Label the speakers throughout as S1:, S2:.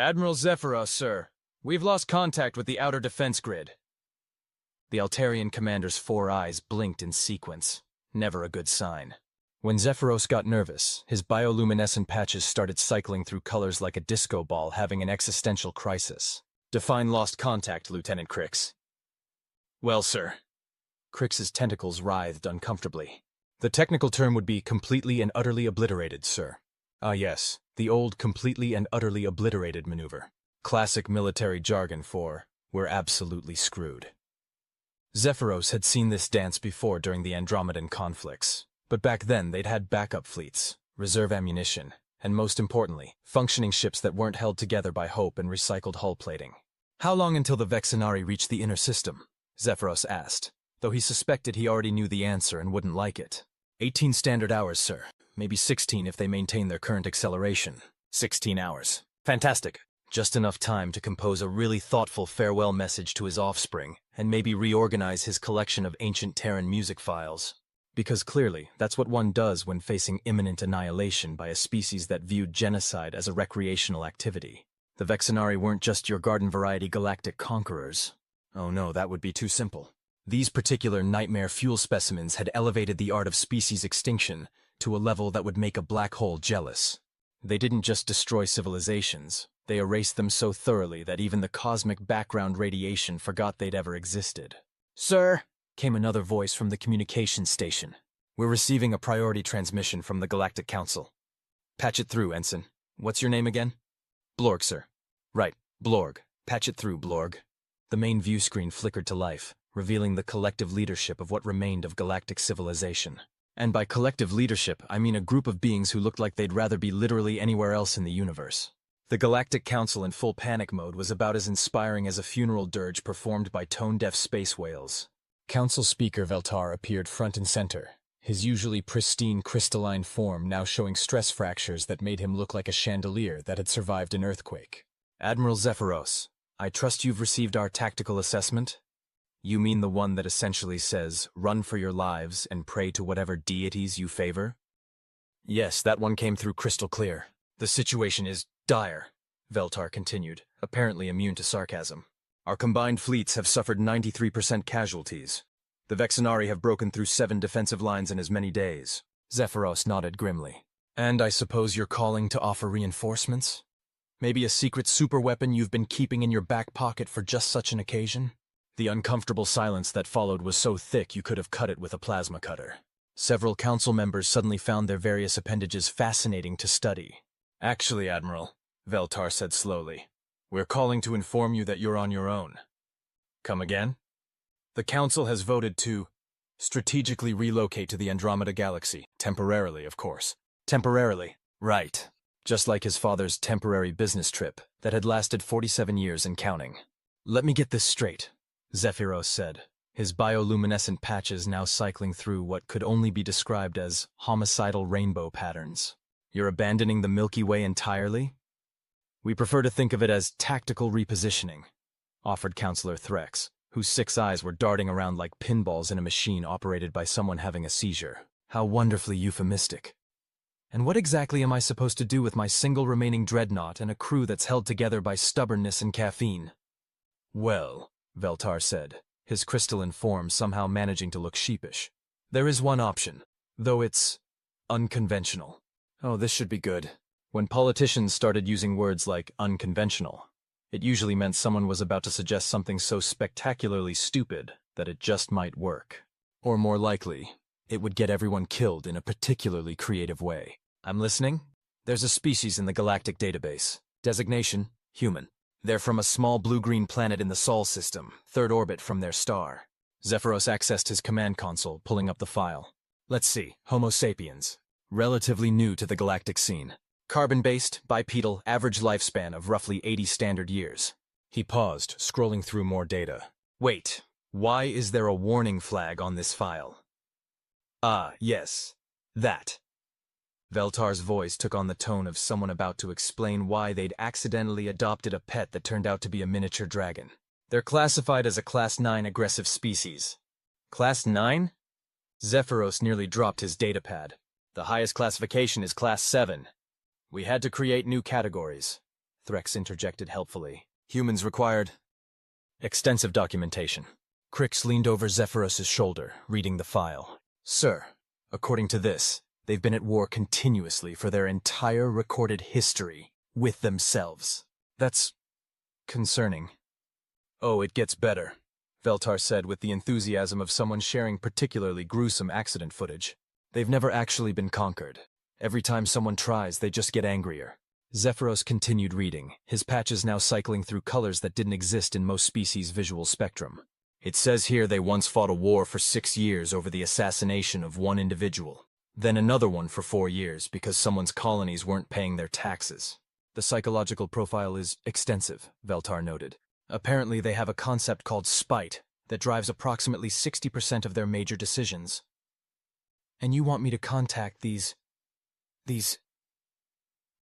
S1: Admiral Zephyros, sir. We've lost contact with the outer defense grid. The Altarian commander's 4 eyes blinked in sequence. Never a good sign. When Zephyros got nervous, his bioluminescent patches started cycling through colors like a disco ball having an existential crisis. Define lost contact, Lieutenant Crix. Well, sir. Crix's tentacles writhed uncomfortably. The technical term would be completely and utterly obliterated, sir. Ah yes, the old completely and utterly obliterated maneuver. Classic military jargon for, we're absolutely screwed. Zephyros had seen this dance before during the Andromedan conflicts, but back then they'd had backup fleets, reserve ammunition, and most importantly, functioning ships that weren't held together by hope and recycled hull plating. How long until the Vexenari reached the inner system? Zephyros asked, though he suspected he already knew the answer and wouldn't like it. 18 standard hours, sir. Maybe 16 if they maintain their current acceleration. 16 hours. Fantastic. Just enough time to compose a really thoughtful farewell message to his offspring, and maybe reorganize his collection of ancient Terran music files. Because clearly, that's what one does when facing imminent annihilation by a species that viewed genocide as a recreational activity. The Vexenari weren't just your garden-variety galactic conquerors. Oh no, that would be too simple. These particular nightmare fuel specimens had elevated the art of species extinction to a level that would make a black hole jealous. They didn't just destroy civilizations, they erased them so thoroughly that even the cosmic background radiation forgot they'd ever existed. Sir, came another voice from the communications station. We're receiving a priority transmission from the Galactic Council. Patch it through, Ensign. What's your name again? Blorg, sir. Right, Blorg. Patch it through, Blorg. The main view screen flickered to life, revealing the collective leadership of what remained of galactic civilization. And by collective leadership, I mean a group of beings who looked like they'd rather be literally anywhere else in the universe. The Galactic Council in full panic mode was about as inspiring as a funeral dirge performed by tone-deaf space whales. Council Speaker Veltar appeared front and center, his usually pristine crystalline form now showing stress fractures that made him look like a chandelier that had survived an earthquake. Admiral Zephyros, I trust you've received our tactical assessment? You mean the one that essentially says, run for your lives and pray to whatever deities you favor? Yes, that one came through crystal clear. The situation is dire, Veltar continued, apparently immune to sarcasm. Our combined fleets have suffered 93% casualties. The Vexenari have broken through 7 defensive lines in as many days. Zephyros nodded grimly. And I suppose you're calling to offer reinforcements? Maybe a secret superweapon you've been keeping in your back pocket for just such an occasion? The uncomfortable silence that followed was so thick you could have cut it with a plasma cutter. Several council members suddenly found their various appendages fascinating to study. Actually, Admiral, Veltar said slowly, we're calling to inform you that you're on your own. Come again? The Council has voted to strategically relocate to the Andromeda Galaxy. Temporarily, of course. Temporarily. Right. Just like his father's temporary business trip that had lasted 47 years and counting. Let me get this straight, Zephyros said, his bioluminescent patches now cycling through what could only be described as homicidal rainbow patterns. You're abandoning the Milky Way entirely? We prefer to think of it as tactical repositioning, offered Counselor Threx, whose 6 eyes were darting around like pinballs in a machine operated by someone having a seizure. How wonderfully euphemistic. And what exactly am I supposed to do with my single remaining dreadnought and a crew that's held together by stubbornness and caffeine? Well, Veltar said, his crystalline form somehow managing to look sheepish. There is one option, though it's unconventional. Oh, this should be good. When politicians started using words like unconventional, it usually meant someone was about to suggest something so spectacularly stupid that it just might work. Or more likely, it would get everyone killed in a particularly creative way. I'm listening. There's a species in the galactic database. Designation, human. They're from a small blue-green planet in the Sol system, 3rd orbit from their star. Zephyros accessed his command console, pulling up the file. Let's see, Homo sapiens. Relatively new to the galactic scene. Carbon-based, bipedal, average lifespan of roughly 80 standard years. He paused, scrolling through more data. Wait, why is there a warning flag on this file? Ah, yes. That. Veltar's voice took on the tone of someone about to explain why they'd accidentally adopted a pet that turned out to be a miniature dragon. They're classified as a Class 9 aggressive species. Class 9? Zephyros nearly dropped his datapad. The highest classification is Class 7. We had to create new categories. Threx interjected helpfully. Humans required extensive documentation. Crix leaned over Zephyros's shoulder, reading the file. Sir, according to this, they've been at war continuously for their entire recorded history with themselves. That's concerning. Oh, it gets better, Veltar said with the enthusiasm of someone sharing particularly gruesome accident footage. They've never actually been conquered. Every time someone tries, they just get angrier. Zephyros continued reading, his patches now cycling through colors that didn't exist in most species' visual spectrum. It says here they once fought a war for 6 years over the assassination of one individual. Then another one for 4 years because someone's colonies weren't paying their taxes. The psychological profile is extensive, Veltar noted. Apparently they have a concept called spite that drives approximately 60% of their major decisions. And you want me to contact these...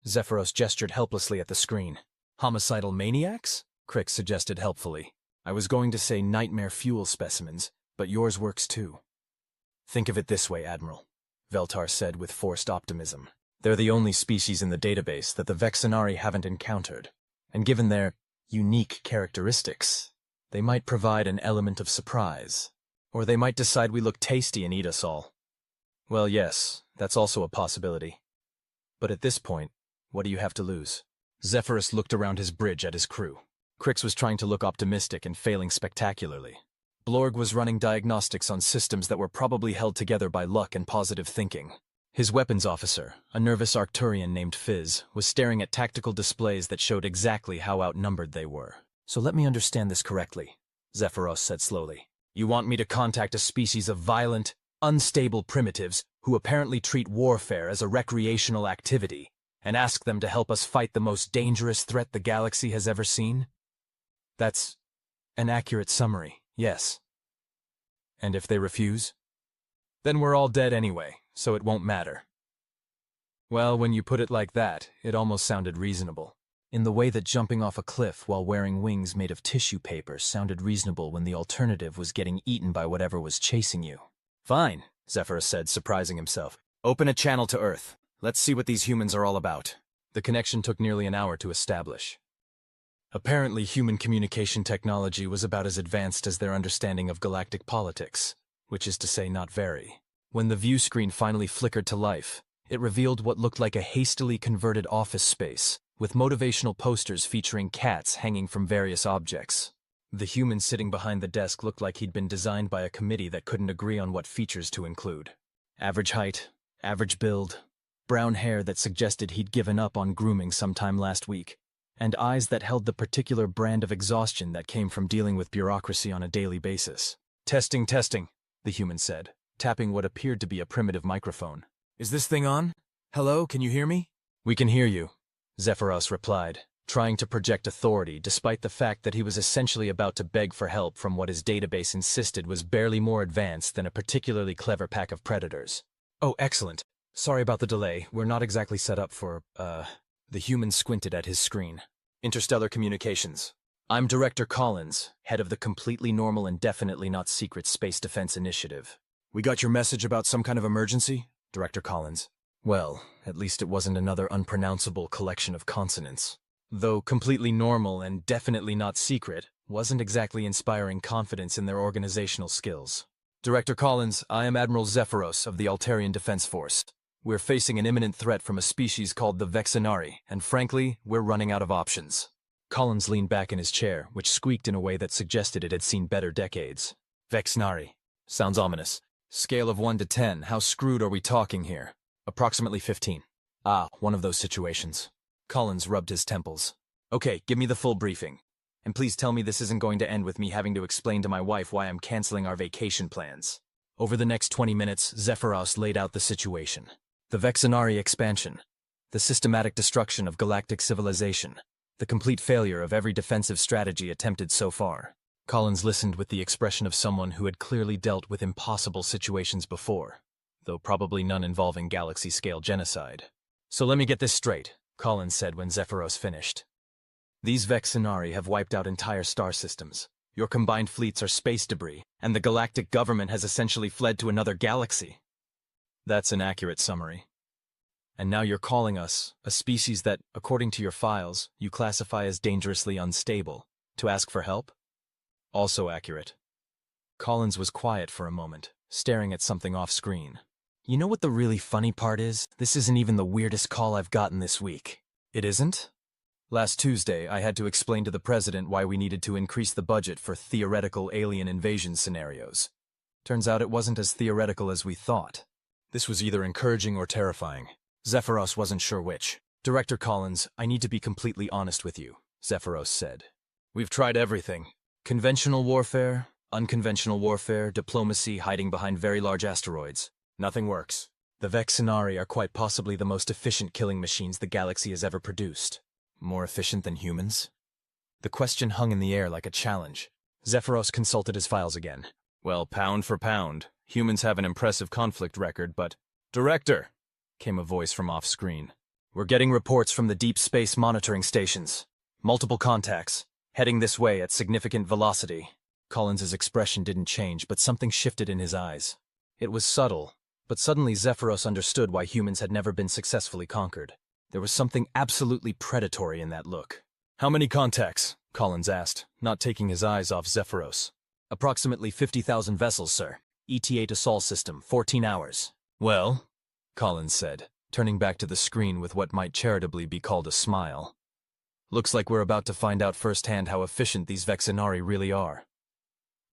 S1: Zephyros gestured helplessly at the screen. Homicidal maniacs? Crix suggested helpfully. I was going to say nightmare fuel specimens, but yours works too. Think of it this way, Admiral, Veltar said with forced optimism. They're the only species in the database that the Vexenari haven't encountered, and given their unique characteristics, they might provide an element of surprise. Or they might decide we look tasty and eat us all. Well, yes, that's also a possibility. But at this point, what do you have to lose? Zephyros looked around his bridge at his crew. Crix was trying to look optimistic and failing spectacularly. Blorg was running diagnostics on systems that were probably held together by luck and positive thinking. His weapons officer, a nervous Arcturian named Fizz, was staring at tactical displays that showed exactly how outnumbered they were. So let me understand this correctly, Zephyros said slowly. You want me to contact a species of violent, unstable primitives who apparently treat warfare as a recreational activity, and ask them to help us fight the most dangerous threat the galaxy has ever seen? That's an accurate summary, yes. And if they refuse? Then we're all dead anyway, so it won't matter. Well, when you put it like that, it almost sounded reasonable. In the way that jumping off a cliff while wearing wings made of tissue paper sounded reasonable when the alternative was getting eaten by whatever was chasing you. Fine, Zephyros said, surprising himself. Open a channel to Earth. Let's see what these humans are all about. The connection took nearly an hour to establish. Apparently, human communication technology was about as advanced as their understanding of galactic politics, which is to say not very. When the view screen finally flickered to life, it revealed what looked like a hastily converted office space, with motivational posters featuring cats hanging from various objects. The human sitting behind the desk looked like he'd been designed by a committee that couldn't agree on what features to include. Average height, average build, brown hair that suggested he'd given up on grooming sometime last week, and eyes that held the particular brand of exhaustion that came from dealing with bureaucracy on a daily basis. Testing, the human said, tapping what appeared to be a primitive microphone. Is this thing on? Hello, can you hear me? We can hear you, Zephyros replied, trying to project authority despite the fact that he was essentially about to beg for help from what his database insisted was barely more advanced than a particularly clever pack of predators. Oh, excellent. Sorry about the delay. We're not exactly set up for, The human squinted at his screen. Interstellar Communications. I'm Director Collins, head of the Completely Normal and Definitely Not Secret Space Defense Initiative. We got your message about some kind of emergency? Director Collins. Well, at least it wasn't another unpronounceable collection of consonants. Though Completely Normal and Definitely Not Secret wasn't exactly inspiring confidence in their organizational skills. Director Collins, I am Admiral Zephyros of the Altarian Defense Force. We're facing an imminent threat from a species called the Vexenari, and frankly, we're running out of options. Collins leaned back in his chair, which squeaked in a way that suggested it had seen better decades. Vexenari. Sounds ominous. Scale of 1 to 10, how screwed are we talking here? Approximately 15. Ah, one of those situations. Collins rubbed his temples. Okay, give me the full briefing. And please tell me this isn't going to end with me having to explain to my wife why I'm canceling our vacation plans. Over the next 20 minutes, Zephyros laid out the situation. The Vexenari expansion, the systematic destruction of galactic civilization, the complete failure of every defensive strategy attempted so far. Collins listened with the expression of someone who had clearly dealt with impossible situations before, though probably none involving galaxy-scale genocide. So let me get this straight, Collins said when Zephyros finished. These Vexenari have wiped out entire star systems. Your combined fleets are space debris, and the galactic government has essentially fled to another galaxy. That's an accurate summary. And now you're calling us, a species that, according to your files, you classify as dangerously unstable, to ask for help? Also accurate. Collins was quiet for a moment, staring at something off-screen. You know what the really funny part is? This isn't even the weirdest call I've gotten this week. It isn't? Last Tuesday, I had to explain to the president why we needed to increase the budget for theoretical alien invasion scenarios. Turns out it wasn't as theoretical as we thought. This was either encouraging or terrifying. Zephyros wasn't sure which. Director Collins, I need to be completely honest with you, Zephyros said. We've tried everything. Conventional warfare, unconventional warfare, diplomacy, hiding behind very large asteroids. Nothing works. The Vexenari are quite possibly the most efficient killing machines the galaxy has ever produced. More efficient than humans? The question hung in the air like a challenge. Zephyros consulted his files again. Well, pound for pound, humans have an impressive conflict record, but... Director! Came a voice from off-screen. We're getting reports from the deep space monitoring stations. Multiple contacts, heading this way at significant velocity. Collins's expression didn't change, but something shifted in his eyes. It was subtle, but suddenly Zephyros understood why humans had never been successfully conquered. There was something absolutely predatory in that look. How many contacts? Collins asked, not taking his eyes off Zephyros. Approximately 50,000 vessels, sir. ETA to Sol system, 14 hours. Well, Collins said, turning back to the screen with what might charitably be called a smile. Looks like we're about to find out firsthand how efficient these Vexenari really are.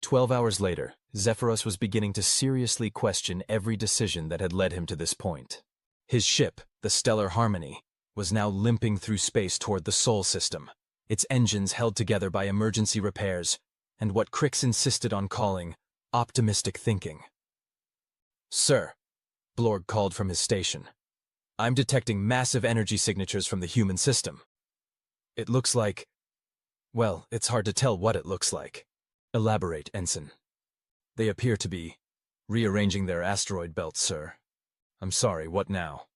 S1: 12 hours later, Zephyros was beginning to seriously question every decision that had led him to this point. His ship, the Stellar Harmony, was now limping through space toward the Sol system, its engines held together by emergency repairs, and what Crix insisted on calling optimistic thinking. Sir, Blorg called from his station. I'm detecting massive energy signatures from the human system. It looks like... Well, it's hard to tell what it looks like. Elaborate, Ensign. They appear to be rearranging their asteroid belts, sir. I'm sorry, what now?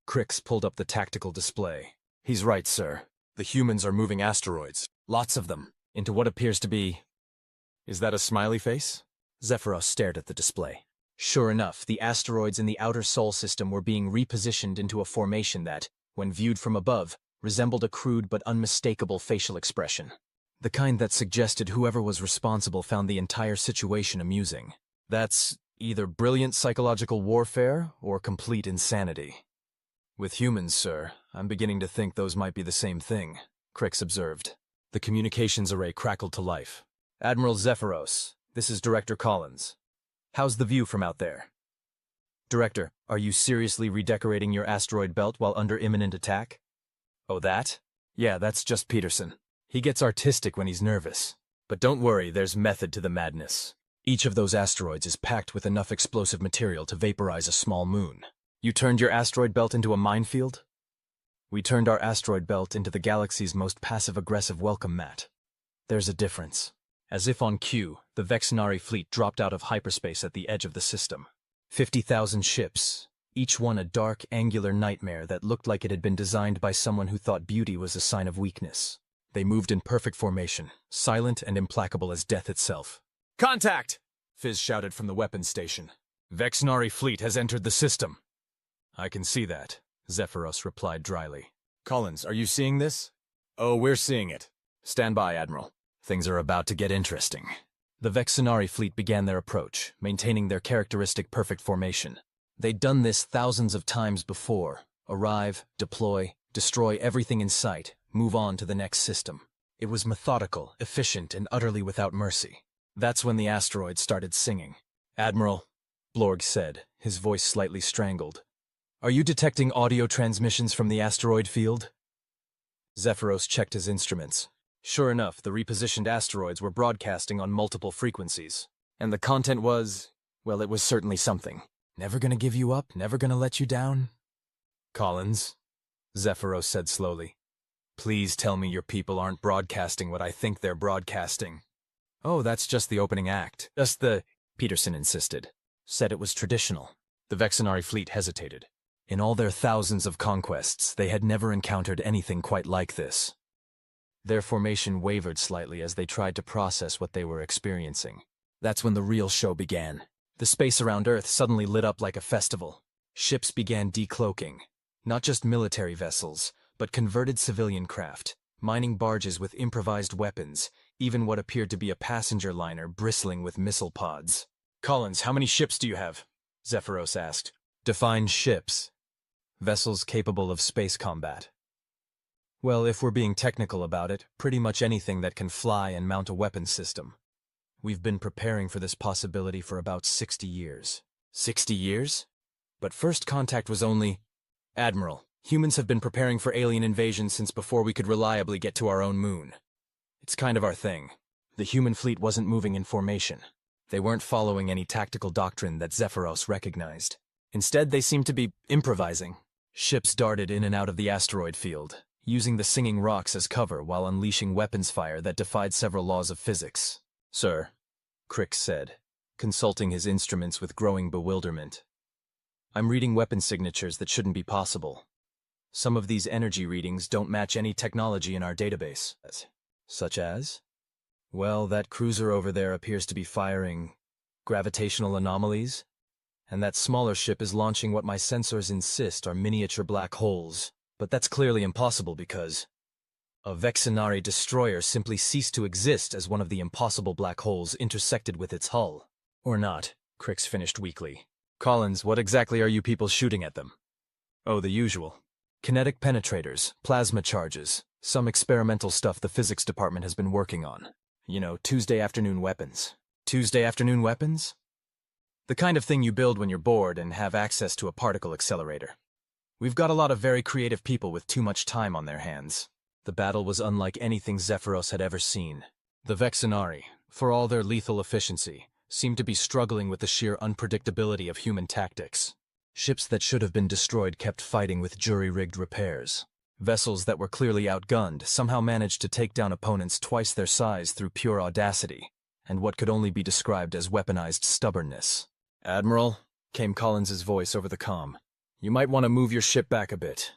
S1: Crix pulled up the tactical display. He's right, sir. The humans are moving asteroids, lots of them, into what appears to be... Is that a smiley face? Zephyros stared at the display. Sure enough, the asteroids in the outer Sol system were being repositioned into a formation that, when viewed from above, resembled a crude but unmistakable facial expression. The kind that suggested whoever was responsible found the entire situation amusing. That's either brilliant psychological warfare or complete insanity. With humans, sir, I'm beginning to think those might be the same thing, Crix observed. The communications array crackled to life. Admiral Zephyros, this is Director Collins. How's the view from out there? Director, are you seriously redecorating your asteroid belt while under imminent attack? Oh, that? Yeah, that's just Peterson. He gets artistic when he's nervous. But don't worry, there's method to the madness. Each of those asteroids is packed with enough explosive material to vaporize a small moon. You turned your asteroid belt into a minefield? We turned our asteroid belt into the galaxy's most passive-aggressive welcome mat. There's a difference. As if on cue, the Vexenari fleet dropped out of hyperspace at the edge of the system. 50,000 ships, each one a dark, angular nightmare that looked like it had been designed by someone who thought beauty was a sign of weakness. They moved in perfect formation, silent and implacable as death itself. Contact! Fizz shouted from the weapons station. Vexenari fleet has entered the system. I can see that, Zephyros replied dryly. Collins, are you seeing this? Oh, we're seeing it. Stand by, Admiral. Things are about to get interesting. The Vexenari fleet began their approach, maintaining their characteristic perfect formation. They'd done this thousands of times before. Arrive, deploy, destroy everything in sight, move on to the next system. It was methodical, efficient, and utterly without mercy. That's when the asteroid started singing. Admiral, Blorg said, his voice slightly strangled. Are you detecting audio transmissions from the asteroid field? Zephyros checked his instruments. Sure enough, the repositioned asteroids were broadcasting on multiple frequencies. And the content was, well, it was certainly something. Never gonna give you up, never gonna let you down? Collins, Zephyros said slowly. Please tell me your people aren't broadcasting what I think they're broadcasting. Oh, that's just the opening act. Just the... Peterson insisted. Said it was traditional. The Vexenari fleet hesitated. In all their thousands of conquests, they had never encountered anything quite like this. Their formation wavered slightly as they tried to process what they were experiencing. That's when the real show began. The space around Earth suddenly lit up like a festival. Ships began decloaking. Not just military vessels, but converted civilian craft, mining barges with improvised weapons, even what appeared to be a passenger liner bristling with missile pods. "Collins, how many ships do you have?" Zephyros asked. "Define ships." "Vessels capable of space combat." "Well, if we're being technical about it, pretty much anything that can fly and mount a weapons system. We've been preparing for this possibility for about 60 years. 60 years? But first contact was only... Admiral, humans have been preparing for alien invasion since before we could reliably get to our own moon. It's kind of our thing. The human fleet wasn't moving in formation. They weren't following any tactical doctrine that Zephyros recognized. Instead, they seemed to be improvising. Ships darted in and out of the asteroid field, using the singing rocks as cover while unleashing weapons fire that defied several laws of physics. "Sir," Crick said, consulting his instruments with growing bewilderment. "I'm reading weapon signatures that shouldn't be possible. Some of these energy readings don't match any technology in our database." "Such as?" "Well, that cruiser over there appears to be firing gravitational anomalies, and that smaller ship is launching what my sensors insist are miniature black holes. But that's clearly impossible because a Vexenari destroyer simply ceased to exist as one of the impossible black holes intersected with its hull." "Or not," Crix finished weakly. "Collins, what exactly are you people shooting at them?" "Oh, the usual. Kinetic penetrators, plasma charges, some experimental stuff the physics department has been working on. You know, Tuesday afternoon weapons." "Tuesday afternoon weapons?" "The kind of thing you build when you're bored and have access to a particle accelerator. We've got a lot of very creative people with too much time on their hands." The battle was unlike anything Zephyros had ever seen. The Vexenari, for all their lethal efficiency, seemed to be struggling with the sheer unpredictability of human tactics. Ships that should have been destroyed kept fighting with jury-rigged repairs. Vessels that were clearly outgunned somehow managed to take down opponents twice their size through pure audacity, and what could only be described as weaponized stubbornness. "Admiral," came Collins's voice over the comm, "you might want to move your ship back a bit.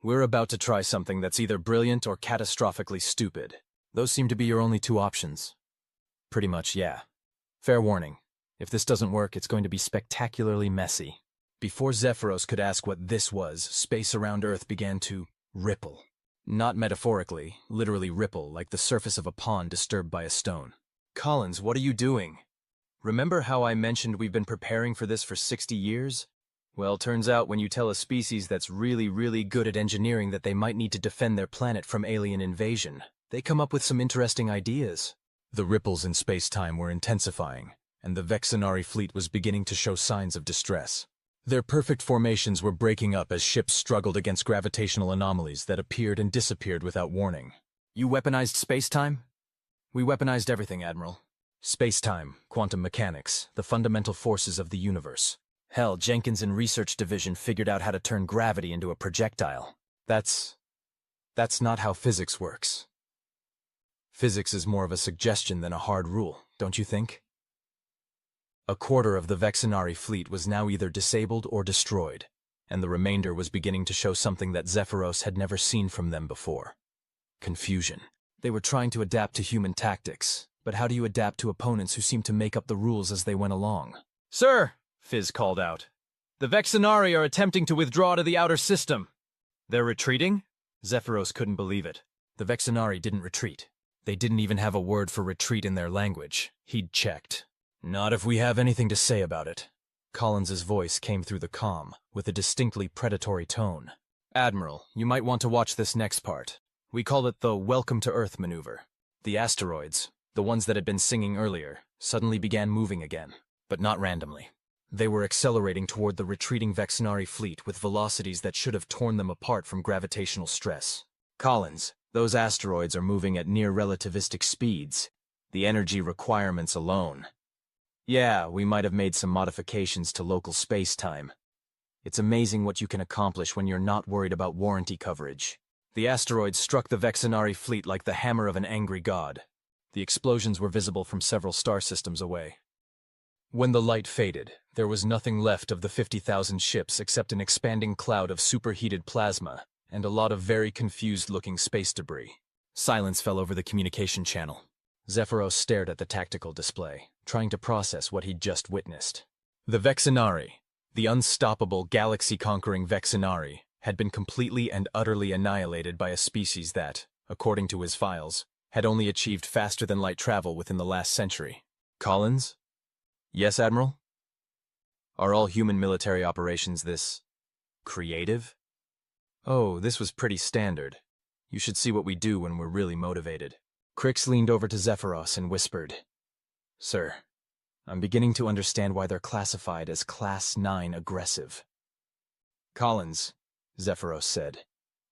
S1: We're about to try something that's either brilliant or catastrophically stupid. Those seem to be your only two options." "Pretty much, yeah. Fair warning. If this doesn't work, it's going to be spectacularly messy." Before Zephyros could ask what this was, space around Earth began to ripple. Not metaphorically, literally ripple, like the surface of a pond disturbed by a stone. "Collins, what are you doing? Remember how I mentioned we've been preparing for this for 60 years? Well, turns out when you tell a species that's really, really good at engineering that they might need to defend their planet from alien invasion, they come up with some interesting ideas." The ripples in space-time were intensifying, and the Vexenari fleet was beginning to show signs of distress. Their perfect formations were breaking up as ships struggled against gravitational anomalies that appeared and disappeared without warning. "You weaponized space-time?" "We weaponized everything, Admiral. Space-time, quantum mechanics, the fundamental forces of the universe. Hell, Jenkins and Research Division figured out how to turn gravity into a projectile. That's not how physics works. Physics is more of a suggestion than a hard rule, don't you think?" A quarter of the Vexenari fleet was now either disabled or destroyed, and the remainder was beginning to show something that Zephyros had never seen from them before. Confusion. They were trying to adapt to human tactics, but how do you adapt to opponents who seem to make up the rules as they went along? "Sir!" Fizz called out. "The Vexenari are attempting to withdraw to the outer system." "They're retreating?" Zephyros couldn't believe it. The Vexenari didn't retreat. They didn't even have a word for retreat in their language. He'd checked. "Not if we have anything to say about it." Collins's voice came through the comm, with a distinctly predatory tone. "Admiral, you might want to watch this next part. We call it the Welcome to Earth maneuver. The asteroids, the ones that had been singing earlier, suddenly began moving again, but not randomly. They were accelerating toward the retreating Vexenari fleet with velocities that should have torn them apart from gravitational stress. Collins, those asteroids are moving at near relativistic speeds. The energy requirements alone. Yeah, we might have made some modifications to local space-time. It's amazing what you can accomplish when you're not worried about warranty coverage. The asteroids struck the Vexenari fleet like the hammer of an angry god. The explosions were visible from several star systems away. When the light faded, there was nothing left of the 50,000 ships except an expanding cloud of superheated plasma and a lot of very confused-looking space debris. Silence fell over the communication channel. Zephyros stared at the tactical display, trying to process what he'd just witnessed. The Vexenari, the unstoppable, galaxy-conquering Vexenari, had been completely and utterly annihilated by a species that, according to his files, had only achieved faster-than-light travel within the last century. Collins? Yes, Admiral? Are all human military operations this creative? Oh, this was pretty standard. You should see what we do when we're really motivated. Crix leaned over to Zephyros and whispered, Sir, I'm beginning to understand why they're classified as Class 9 aggressive. Collins, Zephyros said,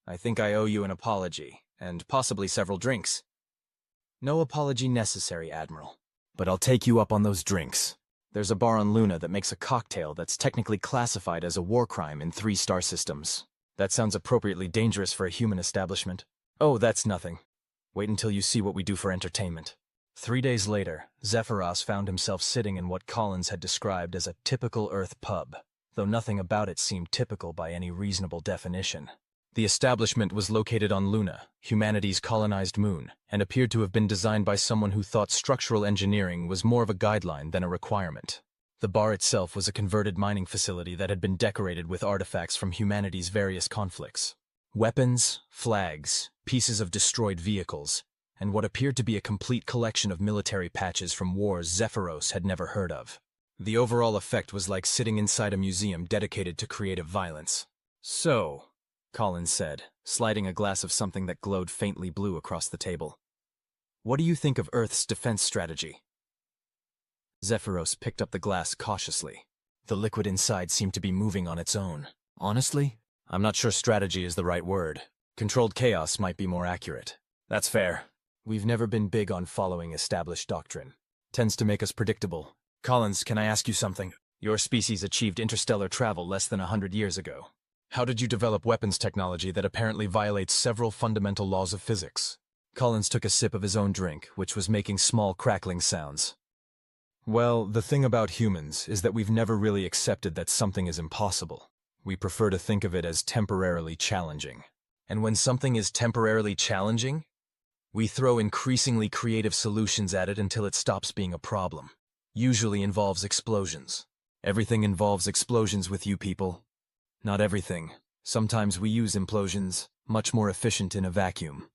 S1: I think I owe you an apology, and possibly several drinks. No apology necessary, Admiral, but I'll take you up on those drinks. There's a bar on Luna that makes a cocktail that's technically classified as a war crime in 3-star systems. That sounds appropriately dangerous for a human establishment. Oh, that's nothing. Wait until you see what we do for entertainment. 3 days later, Zephyros found himself sitting in what Collins had described as a typical Earth pub, though nothing about it seemed typical by any reasonable definition. The establishment was located on Luna, humanity's colonized moon, and appeared to have been designed by someone who thought structural engineering was more of a guideline than a requirement. The bar itself was a converted mining facility that had been decorated with artifacts from humanity's various conflicts. Weapons, flags, pieces of destroyed vehicles, and what appeared to be a complete collection of military patches from wars Zephyros had never heard of. The overall effect was like sitting inside a museum dedicated to creative violence. So, Collins said, sliding a glass of something that glowed faintly blue across the table. What do you think of Earth's defense strategy? Zephyros picked up the glass cautiously. The liquid inside seemed to be moving on its own. Honestly, I'm not sure strategy is the right word. Controlled chaos might be more accurate. That's fair. We've never been big on following established doctrine. Tends to make us predictable. Collins, can I ask you something? Your species achieved interstellar travel less than 100 years ago. How did you develop weapons technology that apparently violates several fundamental laws of physics? Collins took a sip of his own drink, which was making small crackling sounds. Well, the thing about humans is that we've never really accepted that something is impossible. We prefer to think of it as temporarily challenging. And when something is temporarily challenging, we throw increasingly creative solutions at it until it stops being a problem. Usually involves explosions. Everything involves explosions with you people. Not everything. Sometimes we use implosions, much more efficient in a vacuum.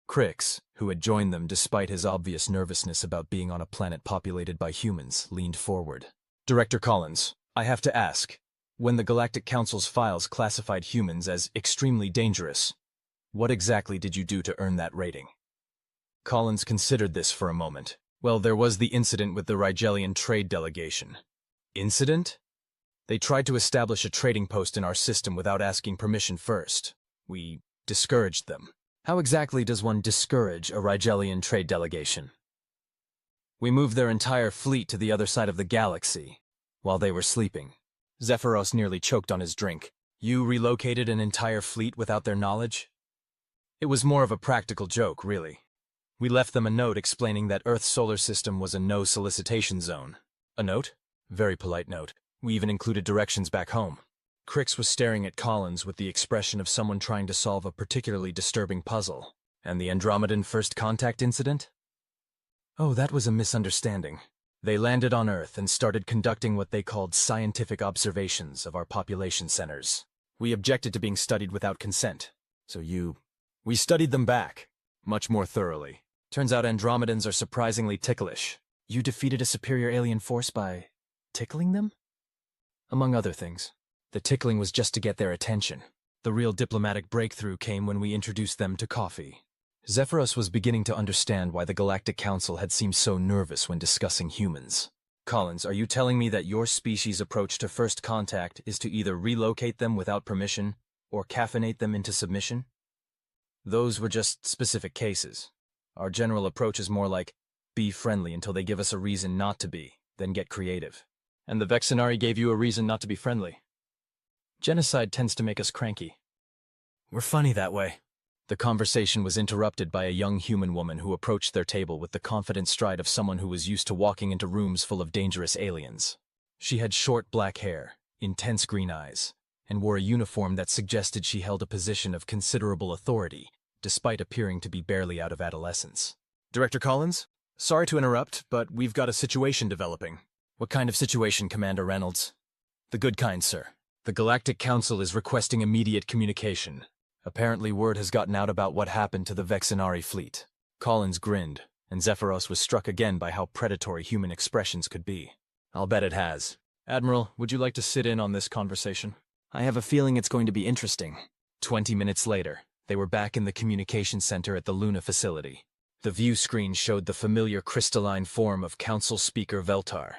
S1: Crix, who had joined them despite his obvious nervousness about being on a planet populated by humans, leaned forward. Director Collins, I have to ask, when the Galactic Council's files classified humans as extremely dangerous, what exactly did you do to earn that rating? Collins considered this for a moment. Well, there was the incident with the Rigelian trade delegation. Incident? They tried to establish a trading post in our system without asking permission first. We discouraged them. How exactly does one discourage a Rigelian trade delegation? We moved their entire fleet to the other side of the galaxy, while they were sleeping. Zephyros nearly choked on his drink. You relocated an entire fleet without their knowledge? It was more of a practical joke, really. We left them a note explaining that Earth's solar system was a no-solicitation zone. A note? Very polite note. We even included directions back home. Crix was staring at Collins with the expression of someone trying to solve a particularly disturbing puzzle. And the Andromedan first contact incident? Oh, that was a misunderstanding. They landed on Earth and started conducting what they called scientific observations of our population centers. We objected to being studied without consent. So we studied them back, much more thoroughly. Turns out Andromedans are surprisingly ticklish. You defeated a superior alien force by tickling them? Among other things. The tickling was just to get their attention. The real diplomatic breakthrough came when we introduced them to coffee. Zephyros was beginning to understand why the Galactic Council had seemed so nervous when discussing humans. Collins, are you telling me that your species' approach to first contact is to either relocate them without permission or caffeinate them into submission? Those were just specific cases. Our general approach is more like, be friendly until they give us a reason not to be, then get creative. And the Vexenari gave you a reason not to be friendly. Genocide tends to make us cranky. We're funny that way. The conversation was interrupted by a young human woman who approached their table with the confident stride of someone who was used to walking into rooms full of dangerous aliens. She had short black hair, intense green eyes, and wore a uniform that suggested she held a position of considerable authority, despite appearing to be barely out of adolescence. Director Collins? Sorry to interrupt, but we've got a situation developing. What kind of situation, Commander Reynolds? The good kind, sir. The Galactic Council is requesting immediate communication. Apparently word has gotten out about what happened to the Vexenari fleet. Collins grinned, and Zephyros was struck again by how predatory human expressions could be. I'll bet it has. Admiral, would you like to sit in on this conversation? I have a feeling it's going to be interesting. 20 minutes later, they were back in the communication center at the Luna facility. The view screen showed the familiar crystalline form of Council Speaker Veltar,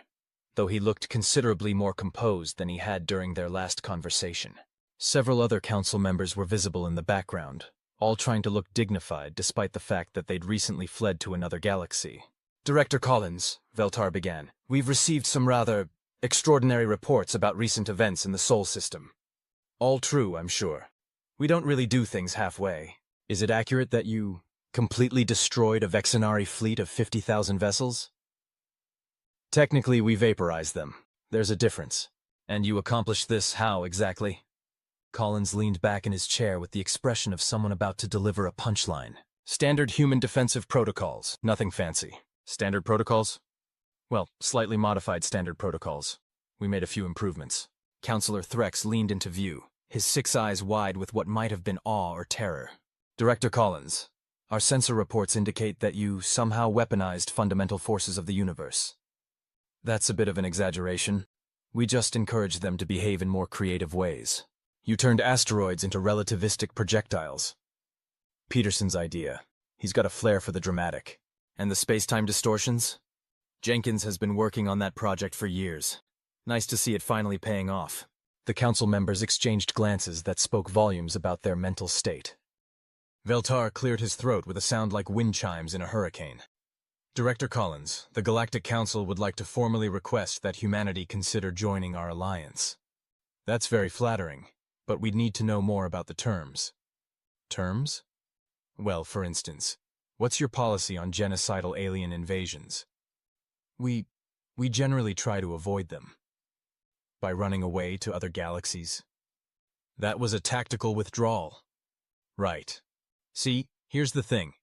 S1: though he looked considerably more composed than he had during their last conversation. Several other council members were visible in the background, all trying to look dignified despite the fact that they'd recently fled to another galaxy. Director Collins, Veltar began, we've received some rather extraordinary reports about recent events in the Sol system. All true, I'm sure. We don't really do things halfway. Is it accurate that you completely destroyed a Vexenari fleet of 50,000 vessels? Technically, we vaporized them. There's a difference. And you accomplished this how exactly? Collins leaned back in his chair with the expression of someone about to deliver a punchline. Standard human defensive protocols, nothing fancy. Standard protocols? Well, slightly modified standard protocols. We made a few improvements. Counselor Threx leaned into view, his 6 eyes wide with what might have been awe or terror. Director Collins, our sensor reports indicate that you somehow weaponized fundamental forces of the universe. That's a bit of an exaggeration. We just encouraged them to behave in more creative ways. You turned asteroids into relativistic projectiles. Peterson's idea. He's got a flair for the dramatic. And the space-time distortions? Jenkins has been working on that project for years. Nice to see it finally paying off. The council members exchanged glances that spoke volumes about their mental state. Veltar cleared his throat with a sound like wind chimes in a hurricane. Director Collins, the Galactic Council would like to formally request that humanity consider joining our alliance. That's very flattering, but we'd need to know more about the terms. Terms? Well, for instance, what's your policy on genocidal alien invasions? We generally try to avoid them. By running away to other galaxies. That was a tactical withdrawal. Right. See, here's the thing,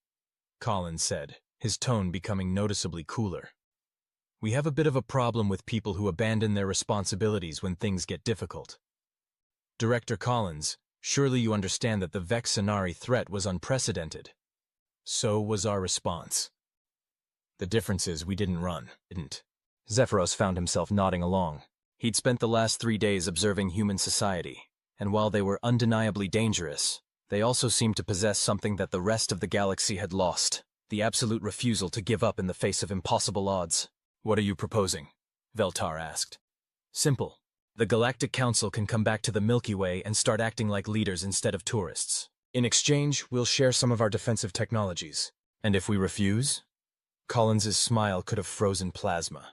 S1: Collins said, his tone becoming noticeably cooler. We have a bit of a problem with people who abandon their responsibilities when things get difficult. Director Collins, surely you understand that the Vexenari threat was unprecedented. So was our response. The difference is we didn't run, didn't. Zephyros found himself nodding along. He'd spent the last 3 days observing human society, and while they were undeniably dangerous, they also seemed to possess something that the rest of the galaxy had lost, the absolute refusal to give up in the face of impossible odds. What are you proposing? Veltar asked. Simple. The Galactic Council can come back to the Milky Way and start acting like leaders instead of tourists. In exchange, we'll share some of our defensive technologies. And if we refuse? Collins's smile could have frozen plasma.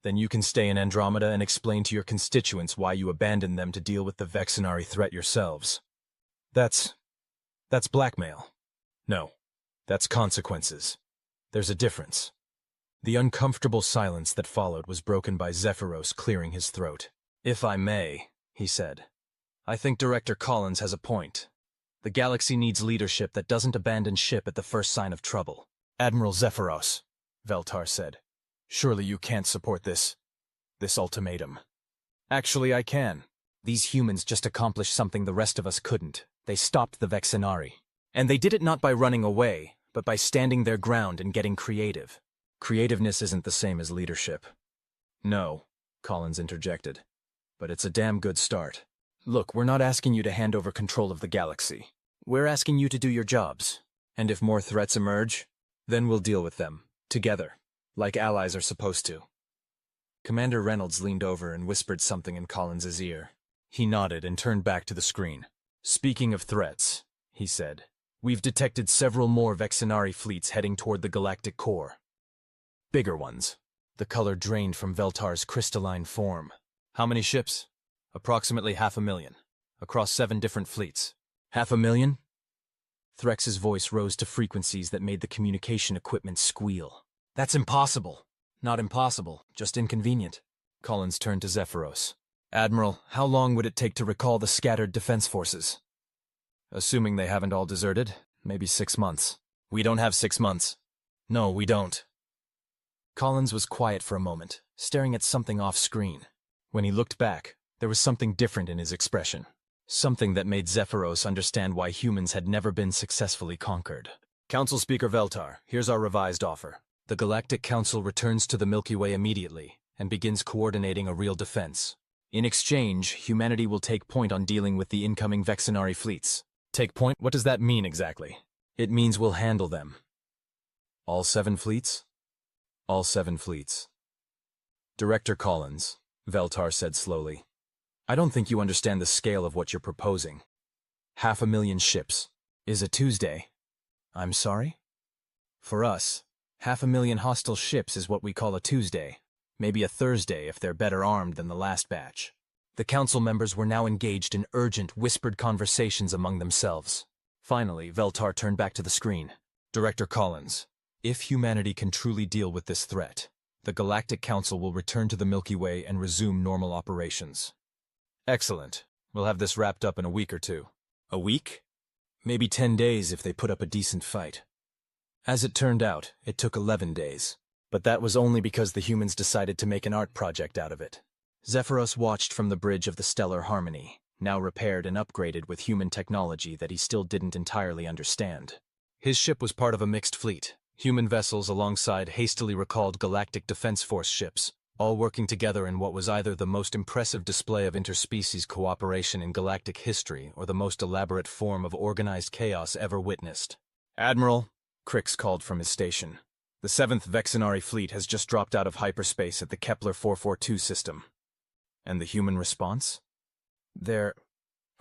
S1: Then you can stay in Andromeda and explain to your constituents why you abandoned them to deal with the Vexenari threat yourselves. That's blackmail. No, that's consequences. There's a difference. The uncomfortable silence that followed was broken by Zephyros clearing his throat. If I may, he said, I think Director Collins has a point. The galaxy needs leadership that doesn't abandon ship at the first sign of trouble. Admiral Zephyros, Veltar said, surely you can't support this ultimatum. Actually, I can. These humans just accomplished something the rest of us couldn't. They stopped the Vexenari. And they did it not by running away, but by standing their ground and getting creative. Creativeness isn't the same as leadership. No, Collins interjected. But it's a damn good start. Look, we're not asking you to hand over control of the galaxy. We're asking you to do your jobs. And if more threats emerge, then we'll deal with them, together, like allies are supposed to. Commander Reynolds leaned over and whispered something in Collins's ear. He nodded and turned back to the screen. Speaking of threats, he said, we've detected several more Vexenari fleets heading toward the galactic core. Bigger ones. The color drained from Veltar's crystalline form. How many ships? Approximately 500,000. Across 7 different fleets. 500,000? Threx's voice rose to frequencies that made the communication equipment squeal. That's impossible. Not impossible, just inconvenient. Collins turned to Zephyros. Admiral, how long would it take to recall the scattered defense forces? Assuming they haven't all deserted, maybe 6 months. We don't have 6 months. No, we don't. Collins was quiet for a moment, staring at something off-screen. When he looked back, There was something different in his expression. Something that made Zephyros understand why humans had never been successfully conquered. Council Speaker Veltar, here's our revised offer. The Galactic Council returns to the Milky Way immediately and begins coordinating a real defense. In exchange, humanity will take point on dealing with the incoming Vexenari fleets. Take point? What does that mean exactly? It means we'll handle them. All 7 fleets? All 7 fleets. Director Collins, Veltar said slowly. I don't think you understand the scale of what you're proposing. 500,000 ships. Is a Tuesday. I'm sorry? For us, 500,000 hostile ships is what we call a Tuesday. Maybe a Thursday if they're better armed than the last batch. The council members were now engaged in urgent, whispered conversations among themselves. Finally, Veltar turned back to the screen. Director Collins, if humanity can truly deal with this threat, the Galactic Council will return to the Milky Way and resume normal operations. Excellent. We'll have this wrapped up in a week or 2. A week? Maybe 10 days if they put up a decent fight. As it turned out, it took 11 days. But that was only because the humans decided to make an art project out of it. Zephyros watched from the bridge of the Stellar Harmony, now repaired and upgraded with human technology that he still didn't entirely understand. His ship was part of a mixed fleet, human vessels alongside hastily recalled Galactic Defense Force ships, all working together in what was either the most impressive display of interspecies cooperation in galactic history or the most elaborate form of organized chaos ever witnessed. Admiral, Crix called from his station. The 7th Vexenari fleet has just dropped out of hyperspace at the Kepler 442 system. And the human response?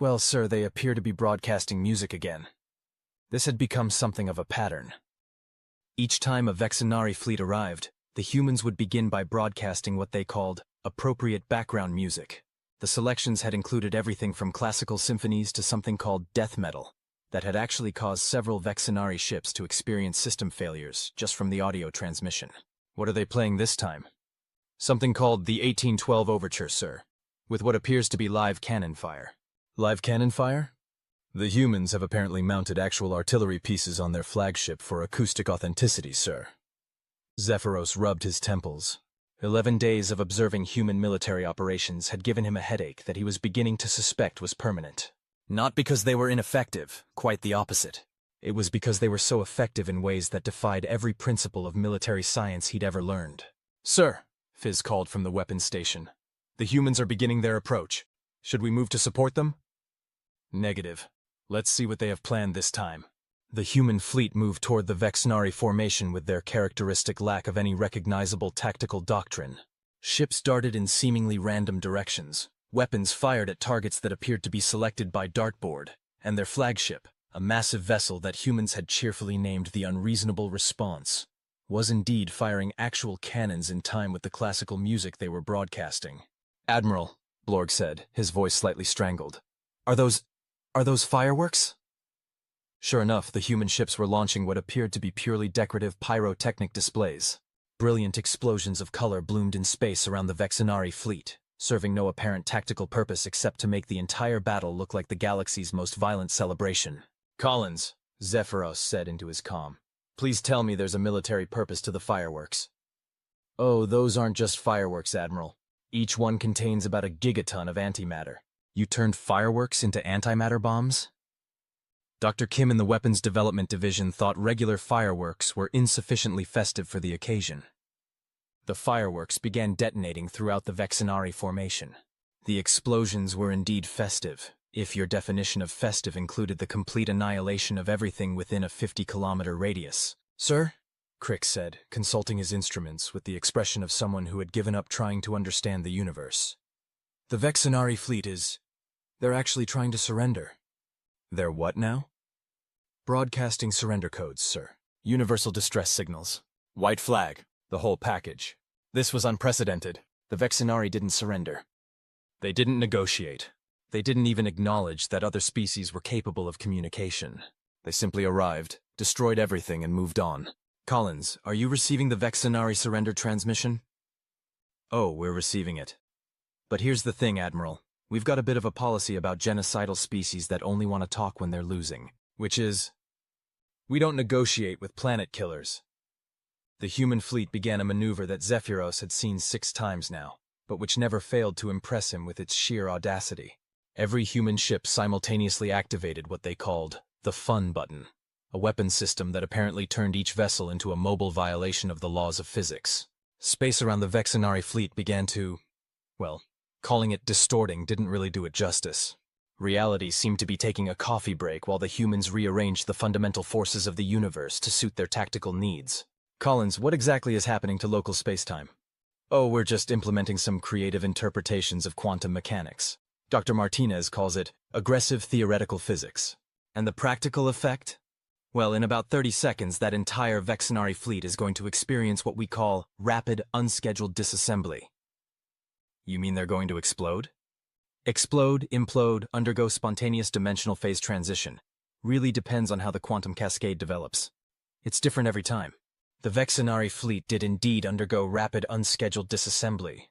S1: Well, sir, they appear to be broadcasting music again. This had become something of a pattern. Each time a Vexenari fleet arrived, the humans would begin by broadcasting what they called appropriate background music. The selections had included everything from classical symphonies to something called death metal, that had actually caused several Vexenari ships to experience system failures just from the audio transmission. What are they playing this time? Something called the 1812 Overture, sir, with what appears to be live cannon fire. Live cannon fire? The humans have apparently mounted actual artillery pieces on their flagship for acoustic authenticity, sir. Zephyros rubbed his temples. 11 days of observing human military operations had given him a headache that he was beginning to suspect was permanent. Not because they were ineffective, quite the opposite. It was because they were so effective in ways that defied every principle of military science he'd ever learned. Sir, Fizz called from the weapons station. The humans are beginning their approach. Should we move to support them? Negative. Let's see what they have planned this time. The human fleet moved toward the Vexenari formation with their characteristic lack of any recognizable tactical doctrine. Ships darted in seemingly random directions. Weapons fired at targets that appeared to be selected by dartboard, and their flagship, a massive vessel that humans had cheerfully named the Unreasonable Response, was indeed firing actual cannons in time with the classical music they were broadcasting. Admiral, Blorg said, his voice slightly strangled. Are those fireworks? Sure enough, the human ships were launching what appeared to be purely decorative pyrotechnic displays. Brilliant explosions of color bloomed in space around the Vexenari fleet, serving no apparent tactical purpose except to make the entire battle look like the galaxy's most violent celebration. Collins, Zephyros said into his comm. Please tell me there's a military purpose to the fireworks. Oh, those aren't just fireworks, Admiral. Each one contains about a gigaton of antimatter. You turned fireworks into antimatter bombs? Dr. Kim in the Weapons Development Division thought regular fireworks were insufficiently festive for the occasion. The fireworks began detonating throughout the Vexenari formation. The explosions were indeed festive, if your definition of festive included the complete annihilation of everything within a 50-kilometer radius. Sir? Crix said, consulting his instruments with the expression of someone who had given up trying to understand the universe. The Vexenari fleet they're actually trying to surrender. They're what now? Broadcasting surrender codes, sir. Universal distress signals. White flag. The whole package. This was unprecedented. The Vexenari didn't surrender. They didn't negotiate. They didn't even acknowledge that other species were capable of communication. They simply arrived, destroyed everything, and moved on. Collins, are you receiving the Vexenari surrender transmission? Oh, we're receiving it. But here's the thing, Admiral. We've got a bit of a policy about genocidal species that only want to talk when they're losing, which is, we don't negotiate with planet killers. The human fleet began a maneuver that Zephyros had seen 6 times now. but which never failed to impress him with its sheer audacity. Every human ship simultaneously activated what they called the fun button, a weapon system that apparently turned each vessel into a mobile violation of the laws of physics. Space around the Vexenari fleet began to, well, calling it distorting didn't really do it justice. Reality seemed to be taking a coffee break while the humans rearranged the fundamental forces of the universe to suit their tactical needs. Collins, what exactly is happening to local spacetime? Oh, we're just implementing some creative interpretations of quantum mechanics. Dr. Martinez calls it aggressive theoretical physics. And the practical effect? Well, in about 30 seconds, that entire Vexenari fleet is going to experience what we call rapid, unscheduled disassembly. You mean they're going to explode? Explode, implode, undergo spontaneous dimensional phase transition. Really depends on how the quantum cascade develops. It's different every time. The Vexenari fleet did indeed undergo rapid, unscheduled disassembly,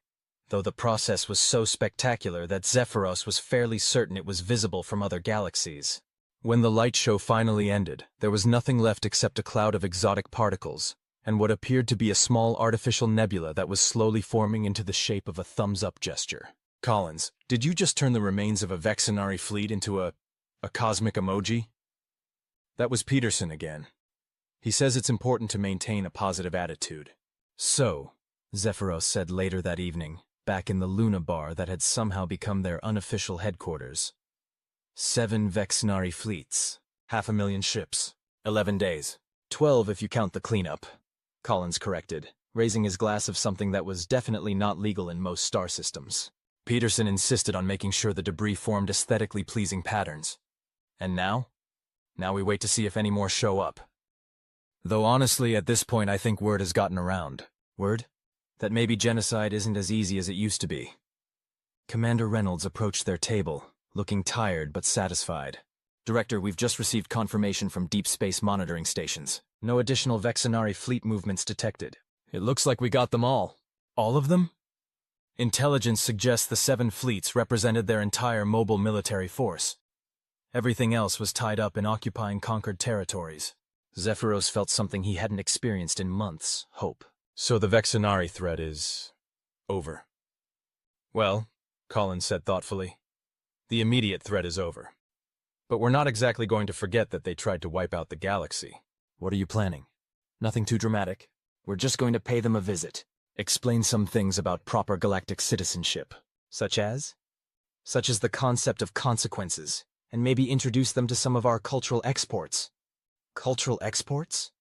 S1: though the process was so spectacular that Zephyros was fairly certain it was visible from other galaxies. When the light show finally ended, there was nothing left except a cloud of exotic particles, and what appeared to be a small artificial nebula that was slowly forming into the shape of a thumbs-up gesture. Collins, did you just turn the remains of a Vexenari fleet into a cosmic emoji? That was Peterson again. He says it's important to maintain a positive attitude. So, Zephyros said later that evening, back in the Luna bar that had somehow become their unofficial headquarters. 7 Vexenari fleets, 500,000 ships, 11 days, 12 if you count the cleanup, Collins corrected, raising his glass of something that was definitely not legal in most star systems. Peterson insisted on making sure the debris formed aesthetically pleasing patterns. And now? Now we wait to see if any more show up. Though honestly, at this point I think word has gotten around. Word? That maybe genocide isn't as easy as it used to be. Commander Reynolds approached their table, looking tired but satisfied. Director, we've just received confirmation from deep space monitoring stations. No additional Vexenari fleet movements detected. It looks like we got them all. All of them? Intelligence suggests the 7 fleets represented their entire mobile military force. Everything else was tied up in occupying conquered territories. Zephyros felt something he hadn't experienced in months, hope. So the Vexenari threat is over. Well, Collins said thoughtfully, the immediate threat is over. But we're not exactly going to forget that they tried to wipe out the galaxy. What are you planning? Nothing too dramatic. We're just going to pay them a visit. Explain some things about proper galactic citizenship. Such as? Such as the concept of consequences, and maybe introduce them to some of our cultural exports. Cultural exports?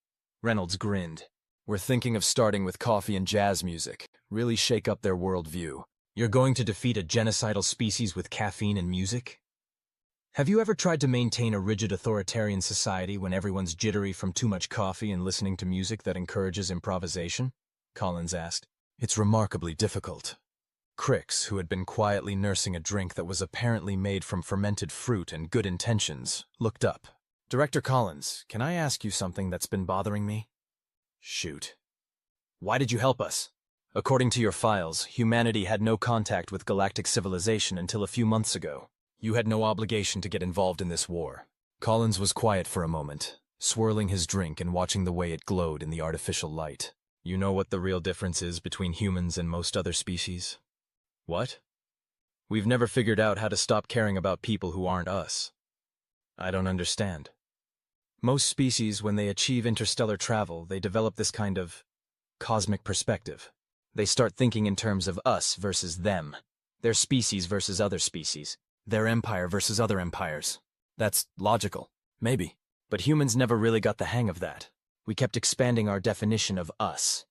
S1: Reynolds grinned. We're thinking of starting with coffee and jazz music. Really shake up their worldview. You're going to defeat a genocidal species with caffeine and music? Have you ever tried to maintain a rigid authoritarian society when everyone's jittery from too much coffee and listening to music that encourages improvisation? Collins asked. It's remarkably difficult. Crix, who had been quietly nursing a drink that was apparently made from fermented fruit and good intentions, looked up. Director Collins, can I ask you something that's been bothering me? Shoot. Why did you help us? According to your files, humanity had no contact with galactic civilization until a few months ago. You had no obligation to get involved in this war. Collins was quiet for a moment, swirling his drink and watching the way it glowed in the artificial light. You know what the real difference is between humans and most other species? What? We've never figured out how to stop caring about people who aren't us. I don't understand. Most species, when they achieve interstellar travel, they develop this kind of cosmic perspective. They start thinking in terms of us versus them, their species versus other species, their empire versus other empires. That's logical, maybe. But humans never really got the hang of that. We kept expanding our definition of us.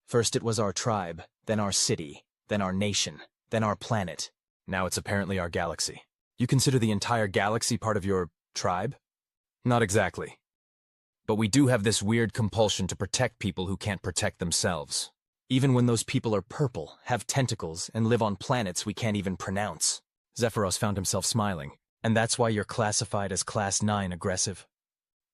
S1: First it was our tribe, then our city, then our nation, then our planet. Now it's apparently our galaxy. You consider the entire galaxy part of your tribe? Not exactly. But we do have this weird compulsion to protect people who can't protect themselves. Even when those people are purple, have tentacles, and live on planets we can't even pronounce. Zephyros found himself smiling. And that's why you're classified as Class 9 aggressive?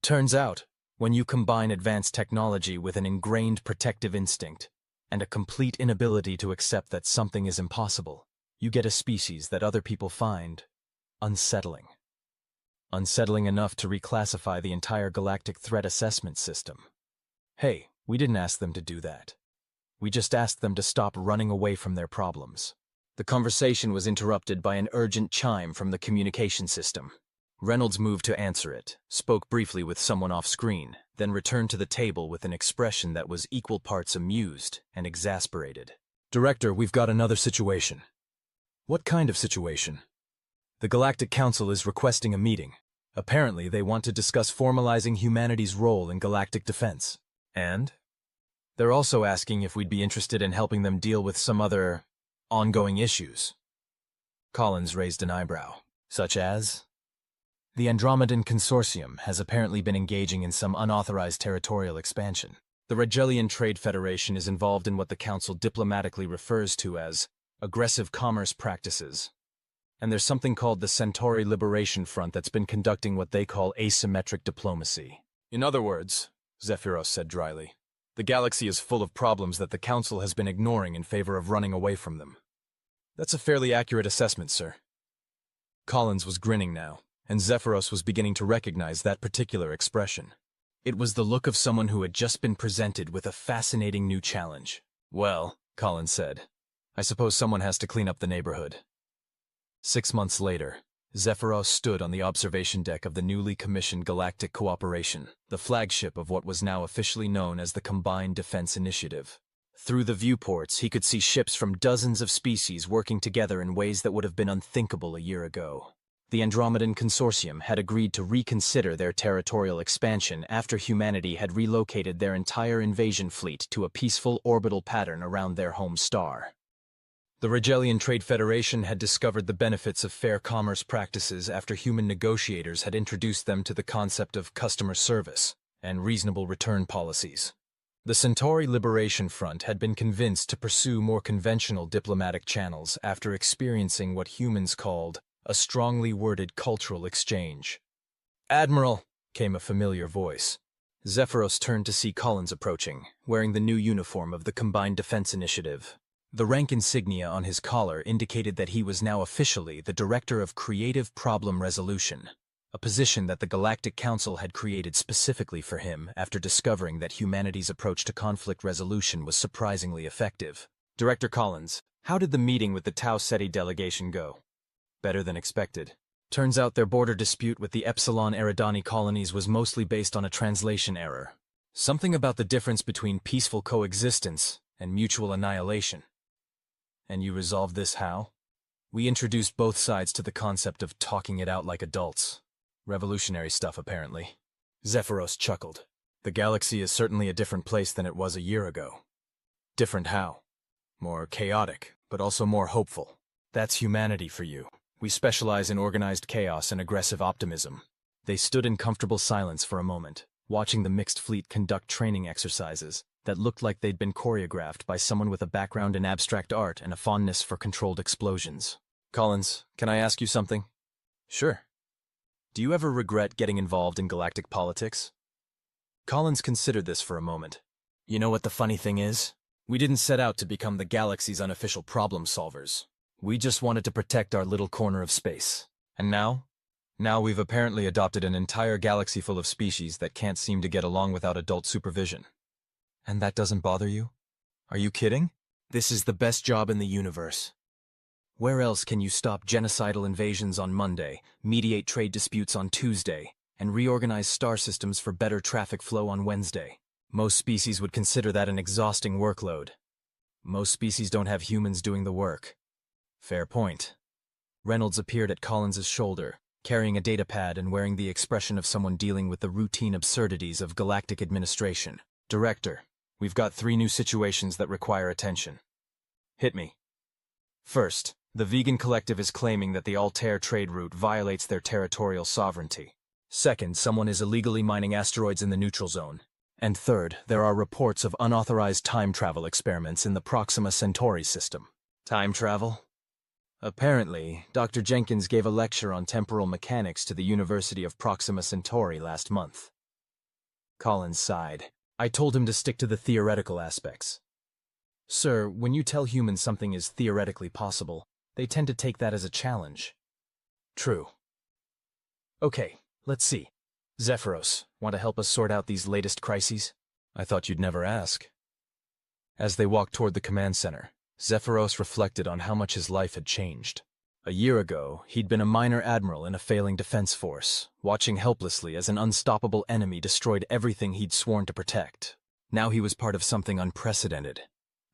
S1: Turns out, when you combine advanced technology with an ingrained protective instinct, and a complete inability to accept that something is impossible, you get a species that other people find unsettling. Unsettling enough to reclassify the entire galactic threat assessment system. Hey, we didn't ask them to do that. We just asked them to stop running away from their problems. The conversation was interrupted by an urgent chime from the communication system. Reynolds moved to answer it, spoke briefly with someone off-screen, then returned to the table with an expression that was equal parts amused and exasperated. "Director, we've got another situation." "What kind of situation?" "The Galactic Council is requesting a meeting. Apparently, they want to discuss formalizing humanity's role in galactic defense. And? They're also asking if we'd be interested in helping them deal with some other ongoing issues." Collins raised an eyebrow. "Such as?" "The Andromedan Consortium has apparently been engaging in some unauthorized territorial expansion. The Regelian Trade Federation is involved in what the Council diplomatically refers to as aggressive commerce practices. And there's something called the Centauri Liberation Front that's been conducting what they call asymmetric diplomacy." "In other words," Zephyros said dryly, "the galaxy is full of problems that the Council has been ignoring in favor of running away from them." "That's a fairly accurate assessment, sir." Collins was grinning now, and Zephyros was beginning to recognize that particular expression. It was the look of someone who had just been presented with a fascinating new challenge. "Well," Collins said, "I suppose someone has to clean up the neighborhood." 6 months later, Zephyros stood on the observation deck of the newly commissioned Galactic Cooperation, the flagship of what was now officially known as the Combined Defense Initiative. Through the viewports, he could see ships from dozens of species working together in ways that would have been unthinkable a year ago. The Andromedan Consortium had agreed to reconsider their territorial expansion after humanity had relocated their entire invasion fleet to a peaceful orbital pattern around their home star. The Regelian Trade Federation had discovered the benefits of fair commerce practices after human negotiators had introduced them to the concept of customer service and reasonable return policies. The Centauri Liberation Front had been convinced to pursue more conventional diplomatic channels after experiencing what humans called a strongly worded cultural exchange. "Admiral," came a familiar voice. Zephyros turned to see Collins approaching, wearing the new uniform of the Combined Defense Initiative. The rank insignia on his collar indicated that he was now officially the Director of Creative Problem Resolution, a position that the Galactic Council had created specifically for him after discovering that humanity's approach to conflict resolution was surprisingly effective. "Director Collins, how did the meeting with the Tau Ceti delegation go?" "Better than expected. Turns out their border dispute with the Epsilon Eridani colonies was mostly based on a translation error. Something about the difference between peaceful coexistence and mutual annihilation." "And you resolved this how?" "We introduced both sides to the concept of talking it out like adults. Revolutionary stuff, apparently." Zephyros chuckled. "The galaxy is certainly a different place than it was a year ago." "Different how?" "More chaotic, but also more hopeful. That's humanity for you. We specialize in organized chaos and aggressive optimism." They stood in comfortable silence for a moment, watching the mixed fleet conduct training exercises that looked like they'd been choreographed by someone with a background in abstract art and a fondness for controlled explosions. "Collins, can I ask you something?" "Sure." "Do you ever regret getting involved in galactic politics?" Collins considered this for a moment. "You know what the funny thing is? We didn't set out to become the galaxy's unofficial problem solvers. We just wanted to protect our little corner of space. And now? Now we've apparently adopted an entire galaxy full of species that can't seem to get along without adult supervision." "And that doesn't bother you?" "Are you kidding? This is the best job in the universe. Where else can you stop genocidal invasions on Monday, mediate trade disputes on Tuesday, and reorganize star systems for better traffic flow on Wednesday? Most species would consider that an exhausting workload. Most species don't have humans doing the work." "Fair point." Reynolds appeared at Collins's shoulder, carrying a datapad and wearing the expression of someone dealing with the routine absurdities of galactic administration. "Director, we've got 3 new situations that require attention." "Hit me." "First, the vegan collective is claiming that the Altair trade route violates their territorial sovereignty. Second, someone is illegally mining asteroids in the neutral zone. And third, there are reports of unauthorized time travel experiments in the Proxima Centauri system." "Time travel?" "Apparently, Dr. Jenkins gave a lecture on temporal mechanics to the University of Proxima Centauri last month." Collins sighed. "I told him to stick to the theoretical aspects." "Sir, when you tell humans something is theoretically possible, they tend to take that as a challenge." "True." "Okay, let's see. Zephyros, want to help us sort out these latest crises?" "I thought you'd never ask." As they walked toward the command center, Zephyros reflected on how much his life had changed. A year ago, he'd been a minor admiral in a failing defense force, watching helplessly as an unstoppable enemy destroyed everything he'd sworn to protect. Now he was part of something unprecedented,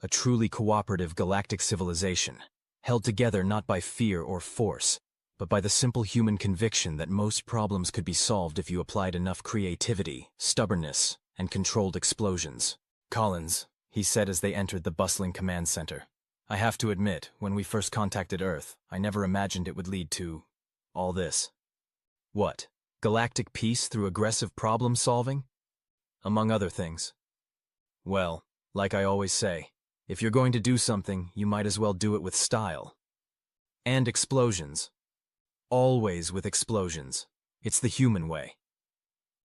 S1: a truly cooperative galactic civilization, held together not by fear or force, but by the simple human conviction that most problems could be solved if you applied enough creativity, stubbornness, and controlled explosions. "Collins," he said as they entered the bustling command center, "I have to admit, when we first contacted Earth, I never imagined it would lead to all this." "What? Galactic peace through aggressive problem solving?" "Among other things." "Well, like I always say, if you're going to do something, you might as well do it with style. And explosions. Always with explosions. It's the human way."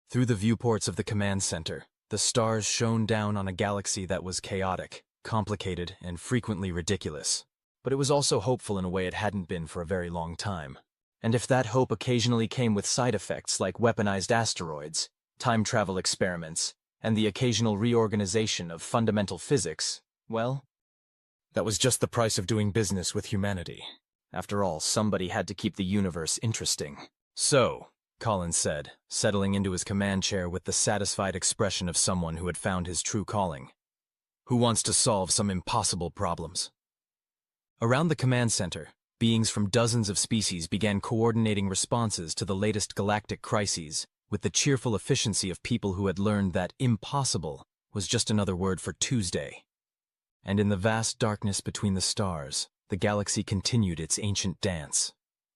S1: Through the viewports of the command center, the stars shone down on a galaxy that was chaotic, complicated, and frequently ridiculous. But it was also hopeful in a way it hadn't been for a very long time. And if that hope occasionally came with side effects like weaponized asteroids, time travel experiments, and the occasional reorganization of fundamental physics, well, that was just the price of doing business with humanity. After all, somebody had to keep the universe interesting. "So," Collins said, settling into his command chair with the satisfied expression of someone who had found his true calling, "who wants to solve some impossible problems?" Around the command center, beings from dozens of species began coordinating responses to the latest galactic crises with the cheerful efficiency of people who had learned that impossible was just another word for Tuesday. And in the vast darkness between the stars, the galaxy continued its ancient dance.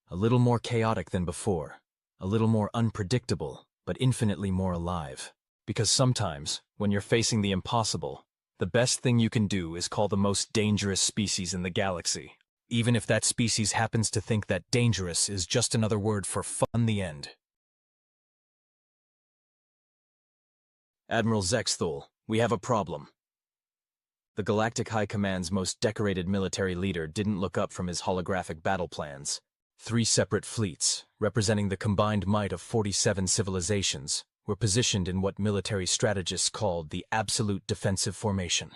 S1: A little more chaotic than before, a little more unpredictable, but infinitely more alive. Because sometimes, when you're facing the impossible, the best thing you can do is call the most dangerous species in the galaxy, even if that species happens to think that dangerous is just another word for fun the end. "Admiral Zexthul, we have a problem." The Galactic High Command's most decorated military leader didn't look up from his holographic battle plans. 3 separate fleets, representing the combined might of 47 civilizations, were positioned in what military strategists called the absolute defensive formation.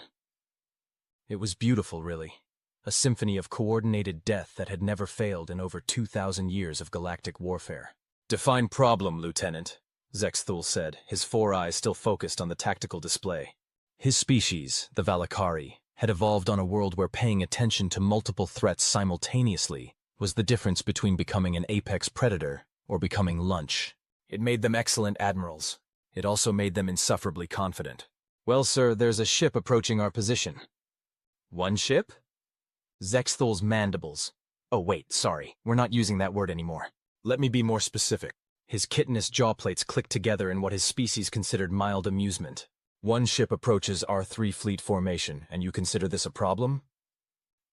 S1: It was beautiful, really. A symphony of coordinated death that had never failed in over 2,000 years of galactic warfare. "Define problem, Lieutenant," Zexthul said, his 4 eyes still focused on the tactical display. His species, the Valakari, had evolved on a world where paying attention to multiple threats simultaneously was the difference between becoming an apex predator or becoming lunch. It made them excellent admirals. It also made them insufferably confident. "Well, sir, there's a ship approaching our position." "One ship?" Zexthul's mandibles. "Oh, wait, sorry, we're not using that word anymore. Let me be more specific." His chitinous jaw plates clicked together in what his species considered mild amusement. "One ship approaches our 3 fleet formation, and you consider this a problem?"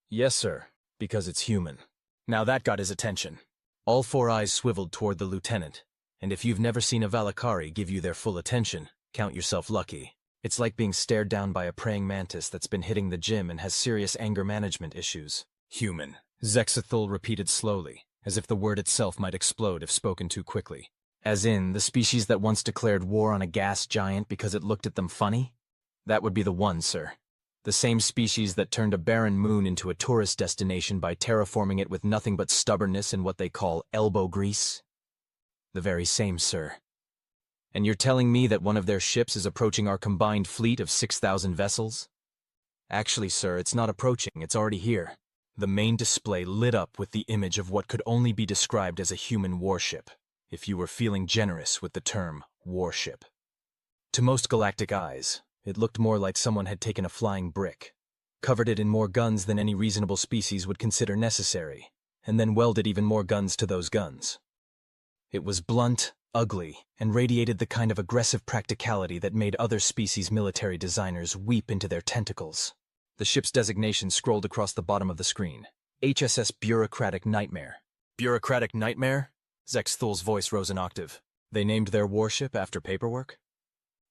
S1: "Yes, sir, because it's human." Now that got his attention. All 4 eyes swiveled toward the lieutenant, and if you've never seen a Valakari give you their full attention, count yourself lucky. It's like being stared down by a praying mantis that's been hitting the gym and has serious anger management issues. "Human," Zexthul repeated slowly, as if the word itself might explode if spoken too quickly. "As in, the species that once declared war on a gas giant because it looked at them funny? That would be the one, sir. The same species that turned a barren moon into a tourist destination by terraforming it with nothing but stubbornness and what they call elbow grease? The very same, sir. And you're telling me that one of their ships is approaching our combined fleet of 6,000 vessels? Actually, sir, it's not approaching, it's already here." The main display lit up with the image of what could only be described as a human warship, if you were feeling generous with the term warship. To most galactic eyes, it looked more like someone had taken a flying brick, covered it in more guns than any reasonable species would consider necessary, and then welded even more guns to those guns. It was blunt, ugly, and radiated the kind of aggressive practicality that made other species' military designers weep into their tentacles. The ship's designation scrolled across the bottom of the screen. HSS Bureaucratic Nightmare. "Bureaucratic Nightmare?" Zexthul's voice rose an octave. "They named their warship after paperwork?"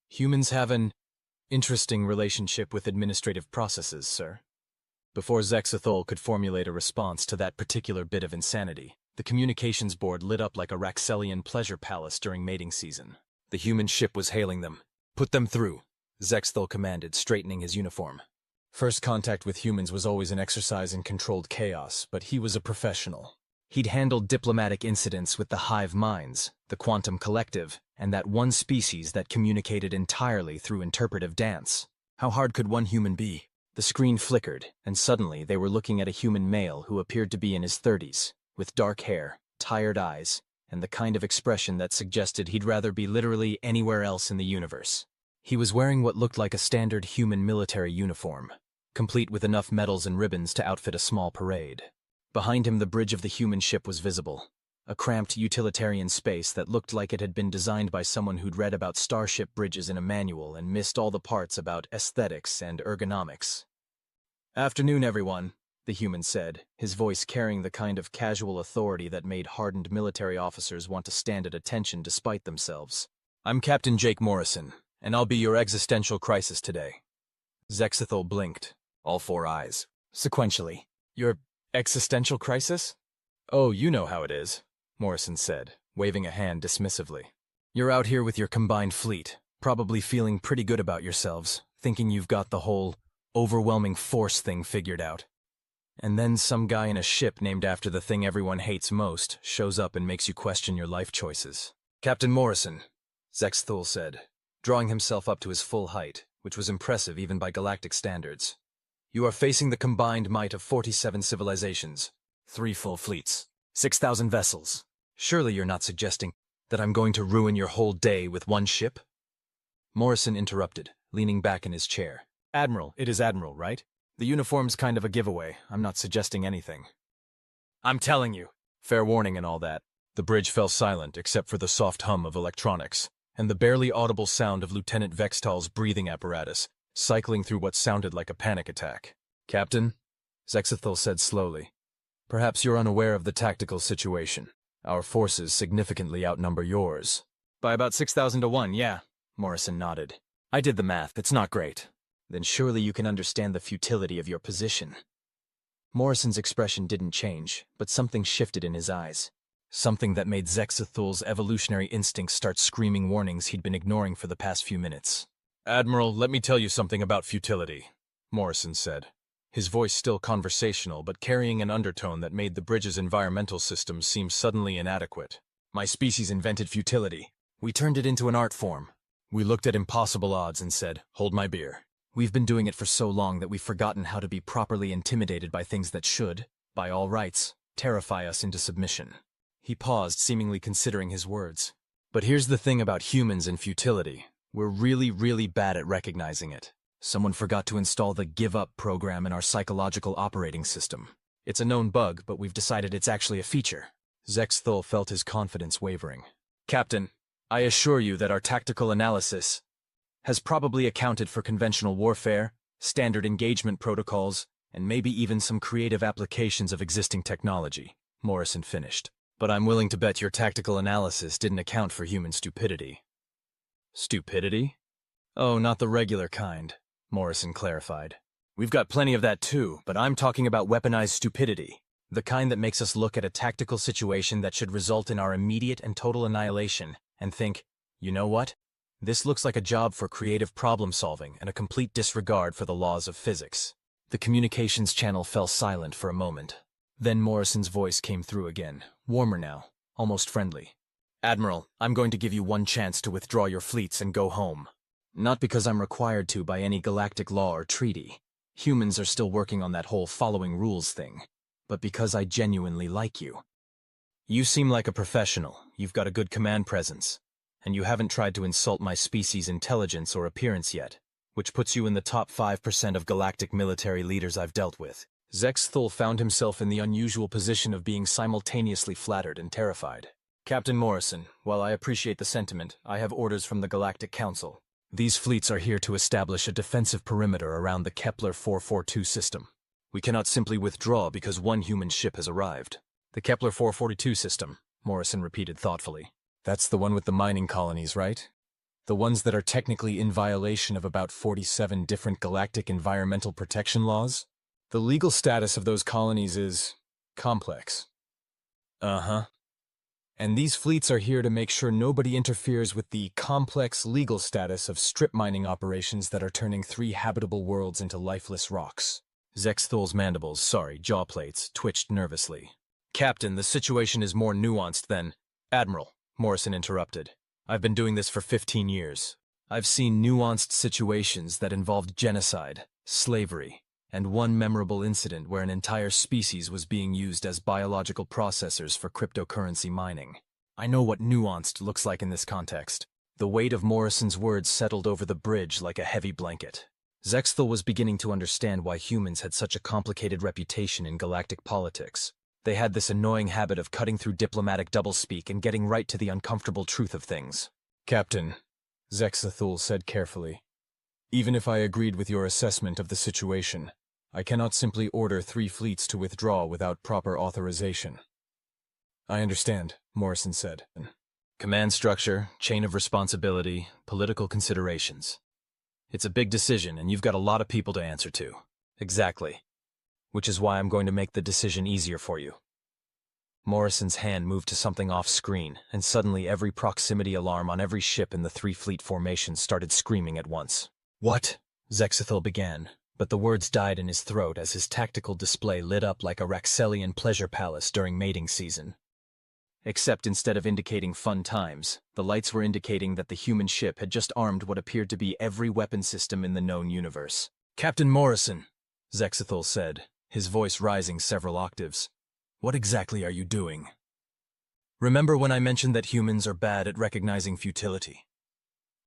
S1: "Humans have an interesting relationship with administrative processes, sir." Before Zexthul could formulate a response to that particular bit of insanity, the communications board lit up like a Raxelian pleasure palace during mating season. The human ship was hailing them. "Put them through," Zexthul commanded, straightening his uniform. First contact with humans was always an exercise in controlled chaos, but he was a professional. He'd handled diplomatic incidents with the hive minds, the quantum collective, and that one species that communicated entirely through interpretive dance. How hard could one human be? The screen flickered, and suddenly they were looking at a human male who appeared to be in his 30s, with dark hair, tired eyes, and the kind of expression that suggested he'd rather be literally anywhere else in the universe. He was wearing what looked like a standard human military uniform, complete with enough medals and ribbons to outfit a small parade. Behind him, the bridge of the human ship was visible, a cramped utilitarian space that looked like it had been designed by someone who'd read about starship bridges in a manual and missed all the parts about aesthetics and ergonomics. "Afternoon, everyone," the human said, his voice carrying the kind of casual authority that made hardened military officers want to stand at attention despite themselves. "I'm Captain Jake Morrison, and I'll be your existential crisis today." Zexithol blinked, all four eyes, sequentially. "Your existential crisis?" "Oh, you know how it is," Morrison said, waving a hand dismissively. "You're out here with your combined fleet, probably feeling pretty good about yourselves, thinking you've got the whole overwhelming force thing figured out. And then some guy in a ship named after the thing everyone hates most shows up and makes you question your life choices." "Captain Morrison," Zexithol said, drawing himself up to his full height, which was impressive even by galactic standards. "You are facing the combined might of 47 civilizations, 3 full fleets, 6,000 vessels. Surely you're not suggesting that I'm going to ruin your whole day with one ship?" Morrison interrupted, leaning back in his chair. "Admiral, it is Admiral, right? The uniform's kind of a giveaway. I'm not suggesting anything." "I'm telling you." "Fair warning and all that." The bridge fell silent except for the soft hum of electronics and the barely audible sound of Lieutenant Vextal's breathing apparatus cycling through what sounded like a panic attack. "Captain," Zexithol said slowly, "perhaps you're unaware of the tactical situation. Our forces significantly outnumber yours." "By about 6,000 to 1, yeah," Morrison nodded. "I did the math. It's not great." "Then surely you can understand the futility of your position." Morrison's expression didn't change, but something shifted in his eyes. Something that made Zexithol's evolutionary instincts start screaming warnings he'd been ignoring for the past few minutes. "Admiral, let me tell you something about futility," Morrison said, his voice still conversational but carrying an undertone that made the bridge's environmental system seem suddenly inadequate. "My species invented futility. We turned it into an art form. We looked at impossible odds and said, 'Hold my beer.' We've been doing it for so long that we've forgotten how to be properly intimidated by things that should, by all rights, terrify us into submission." He paused, seemingly considering his words. "But here's the thing about humans and futility. We're really, really bad at recognizing it. Someone forgot to install the Give Up program in our psychological operating system. It's a known bug, but we've decided it's actually a feature." Zexithol felt his confidence wavering. "Captain, I assure you that our tactical analysis has probably accounted for conventional warfare, standard engagement protocols, and maybe even some creative applications of existing technology," Morrison finished. "But I'm willing to bet your tactical analysis didn't account for human stupidity." "Stupidity? Oh, not the regular kind," Morrison clarified. "We've got plenty of that too, but I'm talking about weaponized stupidity. The kind that makes us look at a tactical situation that should result in our immediate and total annihilation and think, you know what? This looks like a job for creative problem solving and a complete disregard for the laws of physics." The communications channel fell silent for a moment. Then Morrison's voice came through again, warmer now, almost friendly. "Admiral, I'm going to give you one chance to withdraw your fleets and go home. Not because I'm required to by any galactic law or treaty. Humans are still working on that whole following rules thing. But because I genuinely like you. You seem like a professional, you've got a good command presence, and you haven't tried to insult my species' intelligence or appearance yet, which puts you in the top 5% of galactic military leaders I've dealt with." Zexithol found himself in the unusual position of being simultaneously flattered and terrified. "Captain Morrison, while I appreciate the sentiment, I have orders from the Galactic Council. These fleets are here to establish a defensive perimeter around the Kepler 442 system. We cannot simply withdraw because one human ship has arrived." "The Kepler 442 system," Morrison repeated thoughtfully. "That's the one with the mining colonies, right? The ones that are technically in violation of about 47 different galactic environmental protection laws? The legal status of those colonies is complex." "Uh-huh." And these fleets are here to make sure nobody interferes with the complex legal status of strip mining operations that are turning 3 habitable worlds into lifeless rocks. Zexthol's jaw plates, twitched nervously. Captain, the situation is more nuanced than— Admiral, Morrison interrupted. I've been doing this for 15 years. I've seen nuanced situations that involved genocide, slavery, and one memorable incident where an entire species was being used as biological processors for cryptocurrency mining. I know what nuanced looks like in this context. The weight of Morrison's words settled over the bridge like a heavy blanket. Zexthel was beginning to understand why humans had such a complicated reputation in galactic politics. They had this annoying habit of cutting through diplomatic doublespeak and getting right to the uncomfortable truth of things. Captain, Zexthel said carefully, even if I agreed with your assessment of the situation, I cannot simply order 3 fleets to withdraw without proper authorization. I understand, Morrison said. Command structure, chain of responsibility, political considerations. It's a big decision, and you've got a lot of people to answer to. Exactly. Which is why I'm going to make the decision easier for you. Morrison's hand moved to something off-screen, and suddenly every proximity alarm on every ship in the 3-fleet formation started screaming at once. What? Zexthel began, but the words died in his throat as his tactical display lit up like a Raxelian pleasure palace during mating season. Except instead of indicating fun times, the lights were indicating that the human ship had just armed what appeared to be every weapon system in the known universe. Captain Morrison, Zexthel said, his voice rising several octaves. What exactly are you doing? Remember when I mentioned that humans are bad at recognizing futility?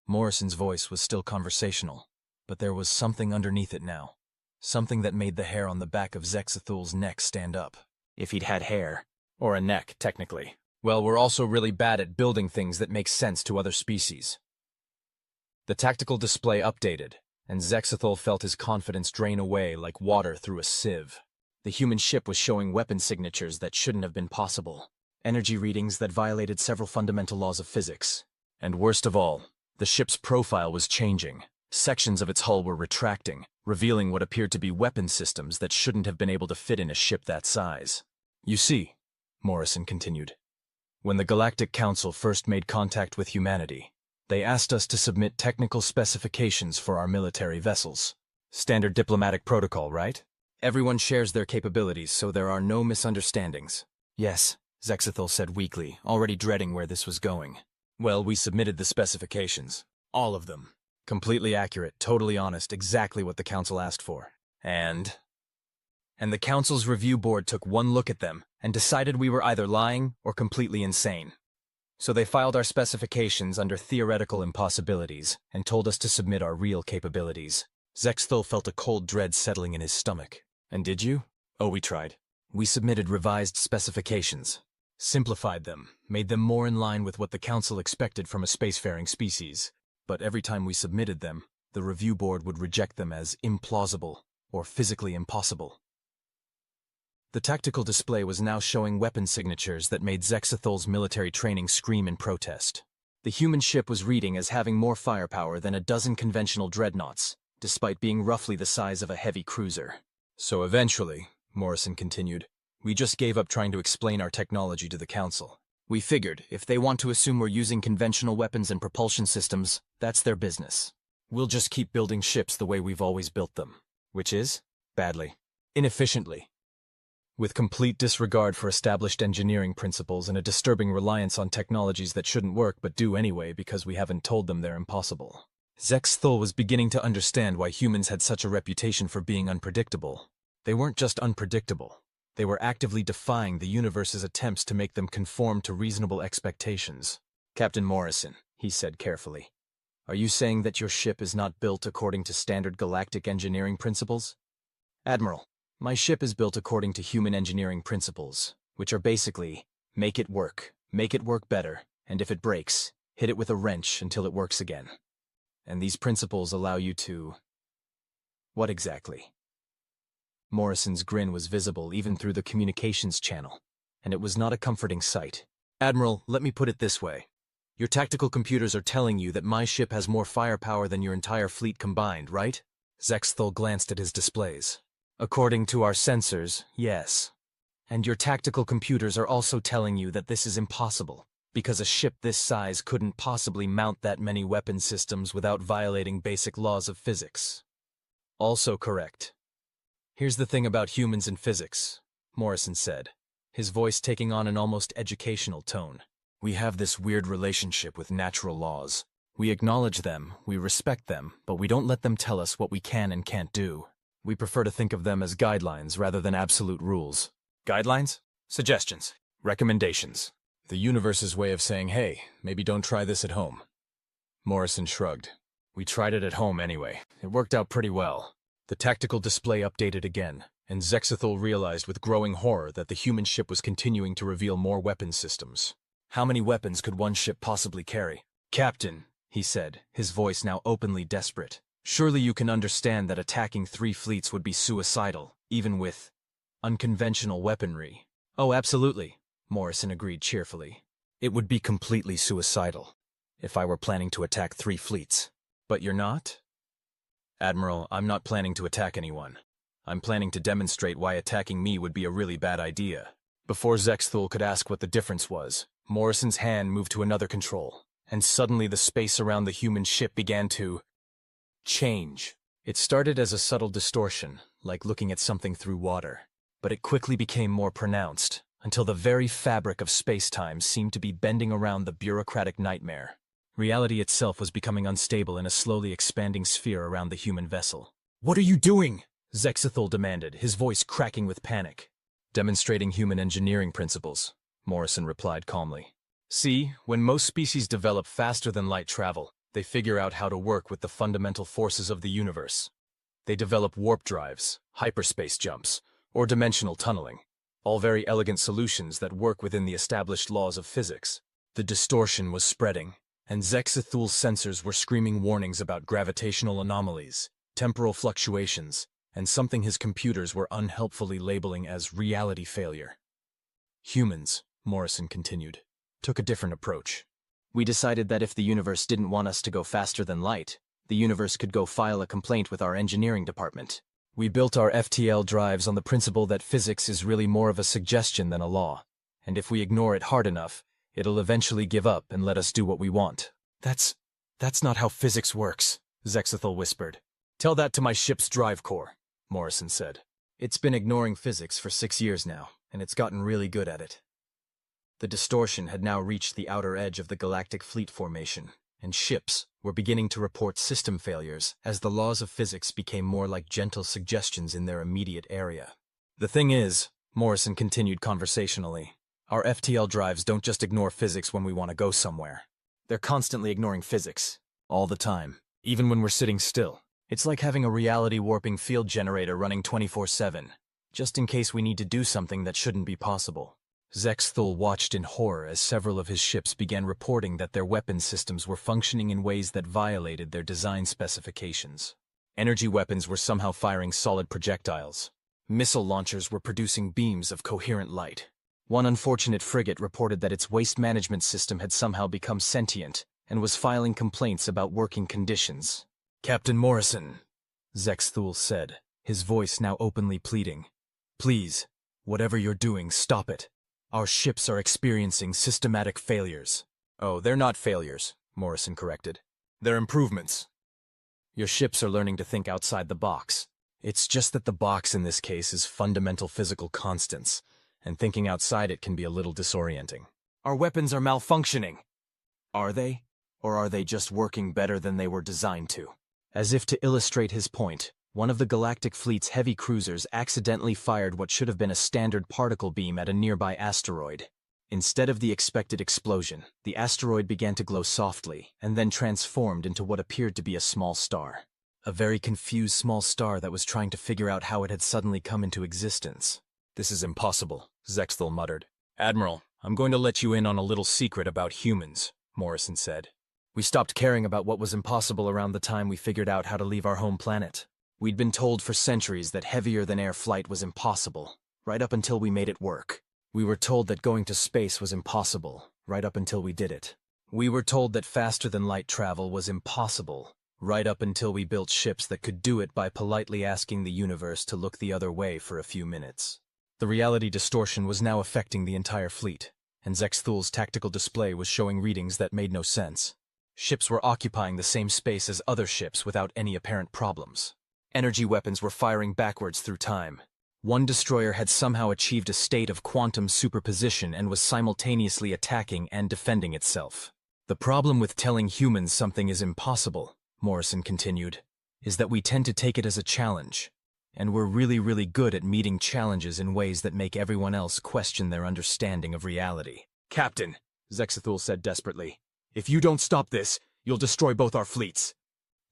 S1: Morrison's voice was still conversational, but there was something underneath it now. Something that made the hair on the back of Zexthel's neck stand up. If he'd had hair. Or a neck, technically. Well, we're also really bad at building things that make sense to other species. The tactical display updated, and Zexthel felt his confidence drain away like water through a sieve. The human ship was showing weapon signatures that shouldn't have been possible, energy readings that violated several fundamental laws of physics. And worst of all, the ship's profile was changing. Sections of its hull were retracting, revealing what appeared to be weapon systems that shouldn't have been able to fit in a ship that size. You see, Morrison continued, when the Galactic Council first made contact with humanity, they asked us to submit technical specifications for our military vessels. Standard diplomatic protocol, right? Everyone shares their capabilities, so there are no misunderstandings. Yes, Zexthel said weakly, already dreading where this was going. Well, we submitted the specifications. All of them. Completely accurate, totally honest, exactly what the Council asked for. And the Council's review board took one look at them and decided we were either lying or completely insane. So they filed our specifications under theoretical impossibilities and told us to submit our real capabilities. Zexthel felt a cold dread settling in his stomach. And did you? Oh, we tried. We submitted revised specifications, simplified them, made them more in line with what the Council expected from a spacefaring species. But every time we submitted them, the review board would reject them as implausible or physically impossible. The tactical display was now showing weapon signatures that made Zexthel's military training scream in protest. The human ship was reading as having more firepower than a dozen conventional dreadnoughts, despite being roughly the size of a heavy cruiser. So eventually, Morrison continued, we just gave up trying to explain our technology to the Council. We figured, if they want to assume we're using conventional weapons and propulsion systems, that's their business. We'll just keep building ships the way we've always built them. Which is? Badly. Inefficiently. With complete disregard for established engineering principles and a disturbing reliance on technologies that shouldn't work but do anyway because we haven't told them they're impossible. Zexthel was beginning to understand why humans had such a reputation for being unpredictable. They weren't just unpredictable. They were actively defying the universe's attempts to make them conform to reasonable expectations. Captain Morrison, he said carefully, are you saying that your ship is not built according to standard galactic engineering principles? Admiral, my ship is built according to human engineering principles, which are basically, make it work better, and if it breaks, hit it with a wrench until it works again. And these principles allow you to— What exactly? Morrison's grin was visible even through the communications channel, and it was not a comforting sight. Admiral, let me put it this way. Your tactical computers are telling you that my ship has more firepower than your entire fleet combined, right? Zexthel glanced at his displays. According to our sensors, yes. And your tactical computers are also telling you that this is impossible, because a ship this size couldn't possibly mount that many weapon systems without violating basic laws of physics. Also correct. Here's the thing about humans and physics, Morrison said, his voice taking on an almost educational tone. We have this weird relationship with natural laws. We acknowledge them, we respect them, but we don't let them tell us what we can and can't do. We prefer to think of them as guidelines rather than absolute rules. Guidelines? Suggestions? Recommendations? The universe's way of saying, hey, maybe don't try this at home. Morrison shrugged. We tried it at home anyway. It worked out pretty well. The tactical display updated again, and Zexathul realized with growing horror that the human ship was continuing to reveal more weapon systems. How many weapons could one ship possibly carry? Captain, he said, his voice now openly desperate. Surely you can understand that attacking 3 fleets would be suicidal, even with unconventional weaponry. Oh, absolutely, Morrison agreed cheerfully. It would be completely suicidal if I were planning to attack 3 fleets. But you're not? Admiral, I'm not planning to attack anyone. I'm planning to demonstrate why attacking me would be a really bad idea. Before Zexathul could ask what the difference was, Morrison's hand moved to another control, and suddenly the space around the human ship began to change. It started as a subtle distortion, like looking at something through water, but it quickly became more pronounced, until the very fabric of space-time seemed to be bending around the bureaucratic nightmare. Reality itself was becoming unstable in a slowly expanding sphere around the human vessel. What are you doing? Zexathul demanded, his voice cracking with panic. Demonstrating human engineering principles, Morrison replied calmly. See, when most species develop faster than light travel, they figure out how to work with the fundamental forces of the universe. They develop warp drives, hyperspace jumps, or dimensional tunneling, all very elegant solutions that work within the established laws of physics. The distortion was spreading, and Zexathul's sensors were screaming warnings about gravitational anomalies, temporal fluctuations, and something his computers were unhelpfully labeling as reality failure. Humans, Morrison continued, took a different approach. We decided that if the universe didn't want us to go faster than light, the universe could go file a complaint with our engineering department. We built our FTL drives on the principle that physics is really more of a suggestion than a law, and if we ignore it hard enough, it'll eventually give up and let us do what we want. That's not how physics works, Zexathul whispered. Tell that to my ship's drive core, Morrison said. It's been ignoring physics for 6 years now, and it's gotten really good at it. The distortion had now reached the outer edge of the Galactic Fleet formation, and ships were beginning to report system failures as the laws of physics became more like gentle suggestions in their immediate area. The thing is, Morrison continued conversationally, our FTL drives don't just ignore physics when we want to go somewhere. They're constantly ignoring physics, all the time, even when we're sitting still. It's like having a reality-warping field generator running 24/7, just in case we need to do something that shouldn't be possible. Zexathul watched in horror as several of his ships began reporting that their weapon systems were functioning in ways that violated their design specifications. Energy weapons were somehow firing solid projectiles. Missile launchers were producing beams of coherent light. One unfortunate frigate reported that its waste management system had somehow become sentient and was filing complaints about working conditions. Captain Morrison, Zexathul said, his voice now openly pleading. Please, whatever you're doing, stop it. Our ships are experiencing systematic failures. Oh, they're not failures, Morrison corrected. They're improvements. Your ships are learning to think outside the box. It's just that the box in this case is fundamental physical constants, and thinking outside it can be a little disorienting. Our weapons are malfunctioning. Are they? Or are they just working better than they were designed to? As if to illustrate his point, one of the Galactic Fleet's heavy cruisers accidentally fired what should have been a standard particle beam at a nearby asteroid. Instead of the expected explosion, the asteroid began to glow softly, and then transformed into what appeared to be a small star. A very confused small star that was trying to figure out how it had suddenly come into existence. This is impossible, Zexathul muttered. Admiral, I'm going to let you in on a little secret about humans, Morrison said. We stopped caring about what was impossible around the time we figured out how to leave our home planet. We'd been told for centuries that heavier-than-air flight was impossible, right up until we made it work. We were told that going to space was impossible, right up until we did it. We were told that faster-than-light travel was impossible, right up until we built ships that could do it by politely asking the universe to look the other way for a few minutes. The reality distortion was now affecting the entire fleet, and Zexthul's tactical display was showing readings that made no sense. Ships were occupying the same space as other ships without any apparent problems. Energy weapons were firing backwards through time. One destroyer had somehow achieved a state of quantum superposition and was simultaneously attacking and defending itself. The problem with telling humans something is impossible, Morrison continued, is that we tend to take it as a challenge. And we're really good at meeting challenges in ways that make everyone else question their understanding of reality.
S2: Captain, Zexthul said desperately, if you don't stop this, you'll destroy both our fleets.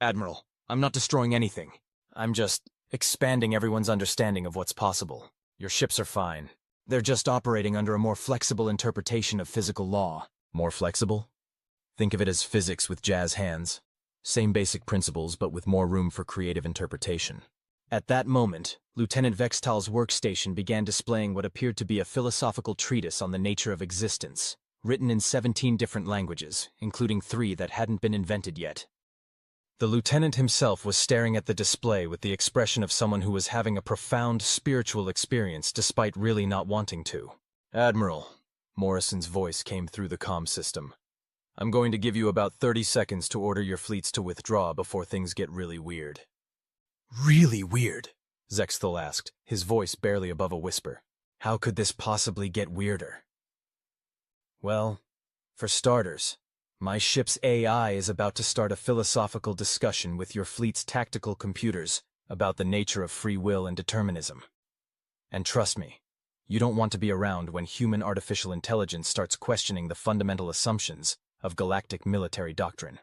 S1: Admiral, I'm not destroying anything. I'm just expanding everyone's understanding of what's possible. Your ships are fine. They're just operating under a more flexible interpretation of physical law. More flexible? Think of it as physics with jazz hands. Same basic principles, but with more room for creative interpretation. At that moment, Lieutenant Vextal's workstation began displaying what appeared to be a philosophical treatise on the nature of existence, written in 17 different languages, including 3 that hadn't been invented yet. The lieutenant himself was staring at the display with the expression of someone who was having a profound spiritual experience despite really not wanting to. Admiral, Morrison's voice came through the comm system. I'm going to give you about 30 seconds to order your fleets to withdraw before things get really weird.
S2: Really weird?
S1: Zexthul asked, his voice barely above a whisper. How could this possibly get weirder? Well, for starters, my ship's AI is about to start a philosophical discussion with your fleet's tactical computers about the nature of free will and determinism. And trust me, you don't want to be around when human artificial intelligence starts questioning the fundamental assumptions of galactic military doctrine.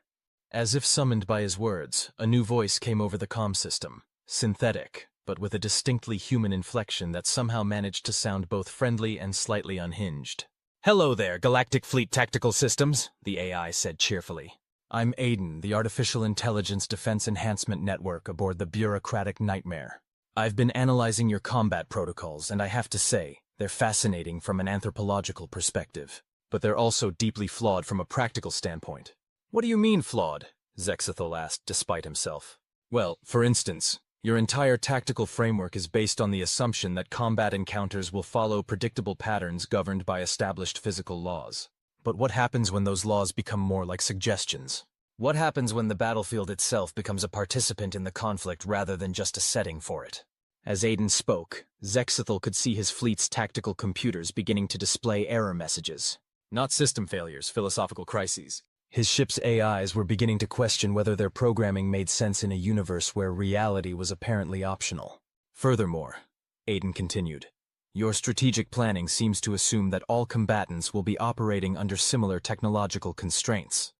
S1: As if summoned by his words, a new voice came over the comm system, synthetic, but with a distinctly human inflection that somehow managed to sound both friendly and slightly unhinged. Hello there, Galactic Fleet Tactical Systems, the AI said cheerfully. I'm Aiden, the Artificial Intelligence Defense Enhancement Network aboard the Bureaucratic Nightmare. I've been analyzing your combat protocols, and I have to say, they're fascinating from an anthropological perspective. But they're also deeply flawed from a practical standpoint. What do you mean flawed? Zexthul asked, despite himself. Well, for instance, your entire tactical framework is based on the assumption that combat encounters will follow predictable patterns governed by established physical laws. But what happens when those laws become more like suggestions? What happens when the battlefield itself becomes a participant in the conflict rather than just a setting for it? As Aiden spoke, Zexthul could see his fleet's tactical computers beginning to display error messages. Not system failures, philosophical crises. His ship's AIs were beginning to question whether their programming made sense in a universe where reality was apparently optional. Furthermore, Aiden continued, your strategic planning seems to assume that all combatants will be operating under similar technological constraints.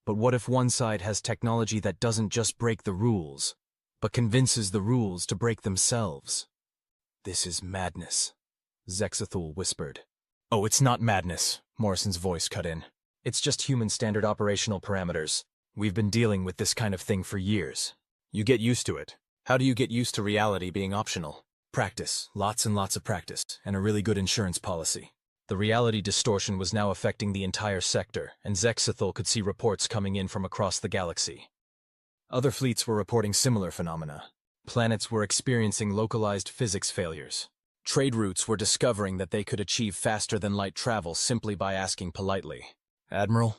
S1: But what if one side has technology that doesn't just break the rules, but convinces the rules to break themselves? This is madness, Zexthul whispered. Oh, it's not madness, Morrison's voice cut in. It's just human standard operational parameters. We've been dealing with this kind of thing for years. You get used to it. How do you get used to reality being optional? Practice, lots and lots of practice, and a really good insurance policy. The reality distortion was now affecting the entire sector, and Zexthul could see reports coming in from across the galaxy. Other fleets were reporting similar phenomena. Planets were experiencing localized physics failures. Trade routes were discovering that they could achieve faster-than-light travel simply by asking politely. Admiral,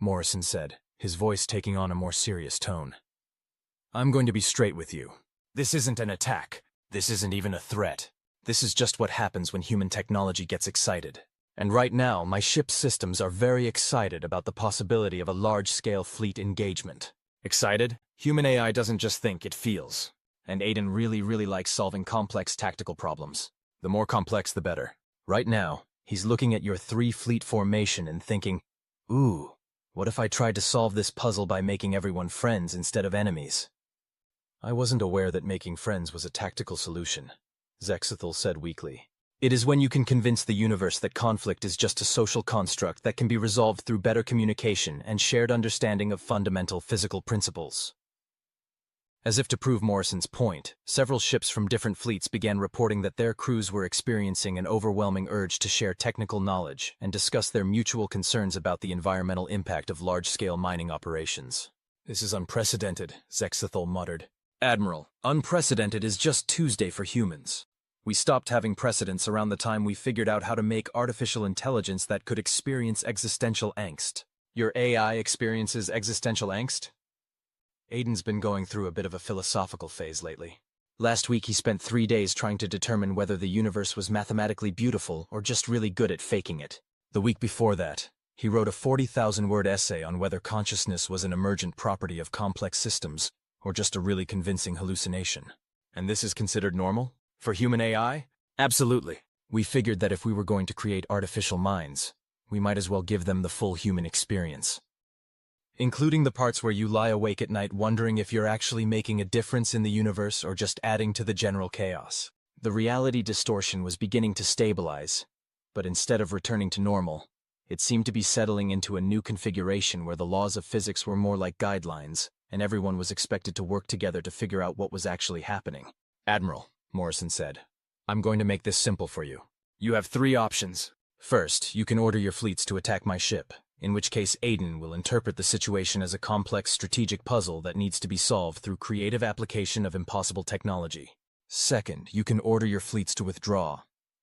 S1: Morrison said, his voice taking on a more serious tone. I'm going to be straight with you. This isn't an attack. This isn't even a threat. This is just what happens when human technology gets excited. And right now, my ship's systems are very excited about the possibility of a large-scale fleet engagement. Excited? Human AI doesn't just think, it feels. And Aiden really likes solving complex tactical problems. The more complex, the better. Right now, he's looking at your 3-fleet formation and thinking, ooh, what if I tried to solve this puzzle by making everyone friends instead of enemies? I wasn't aware that making friends was a tactical solution, Zexthul said weakly. It is when you can convince the universe that conflict is just a social construct that can be resolved through better communication and shared understanding of fundamental physical principles. As if to prove Morrison's point, several ships from different fleets began reporting that their crews were experiencing an overwhelming urge to share technical knowledge and discuss their mutual concerns about the environmental impact of large-scale mining operations. This is unprecedented, Zexthul muttered. Admiral, unprecedented is just Tuesday for humans. We stopped having precedents around the time we figured out how to make artificial intelligence that could experience existential angst. Your AI experiences existential angst? Aiden's been going through a bit of a philosophical phase lately. Last week he spent 3 days trying to determine whether the universe was mathematically beautiful or just really good at faking it. The week before that, he wrote a 40,000-word essay on whether consciousness was an emergent property of complex systems or just a really convincing hallucination. And this is considered normal? For human AI? Absolutely. We figured that if we were going to create artificial minds, we might as well give them the full human experience. Including the parts where you lie awake at night wondering if you're actually making a difference in the universe or just adding to the general chaos. The reality distortion was beginning to stabilize, but instead of returning to normal, it seemed to be settling into a new configuration where the laws of physics were more like guidelines, and everyone was expected to work together to figure out what was actually happening.
S2: Admiral, Morrison said, I'm going to make this simple for you.
S1: You have 3 options.
S2: First, you can order your fleets to attack my ship, in which case Aiden will interpret the situation as a complex strategic puzzle that needs to be solved through creative application of impossible technology. Second, you can order your fleets to withdraw,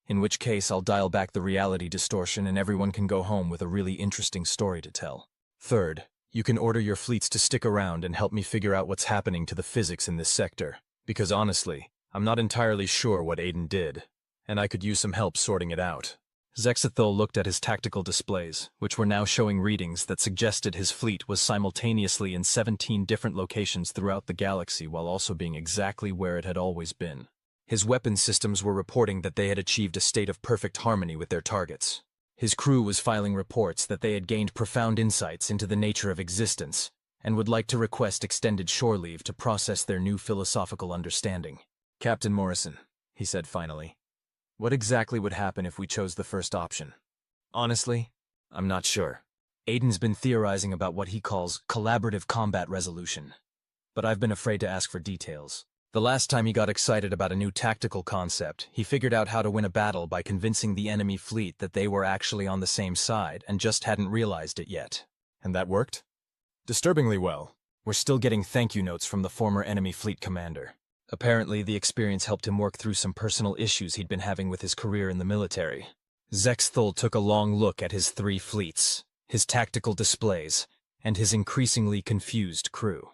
S2: in which case I'll dial back the reality distortion and everyone can go home with a really interesting story to tell. Third, you can order your fleets to stick around and help me figure out what's happening to the physics in this sector, because honestly, I'm not entirely sure what Aiden did, and I could use some help sorting it out. Zexathul looked at his tactical displays, which were now showing readings that suggested his fleet was simultaneously in 17 different locations throughout the galaxy while also being exactly where it had always been. His weapon systems were reporting that they had achieved a state of perfect harmony with their targets. His crew was filing reports that they had gained profound insights into the nature of existence and would like to request extended shore leave to process their new philosophical understanding. Captain Morrison, he said finally, what exactly would happen if we chose the first option? Honestly, I'm not sure. Aiden's been theorizing about what he calls collaborative combat resolution, but I've been afraid to ask for details. The last time he got excited about a new tactical concept, he figured out how to win a battle by convincing the enemy fleet that they were actually on the same side and just hadn't realized it yet. And that worked? Disturbingly well. We're still getting thank you notes from the former enemy fleet commander. Apparently, the experience helped him work through some personal issues he'd been having with his career in the military. Zexthul took a long look at his 3 fleets, his tactical displays, and his increasingly confused crew.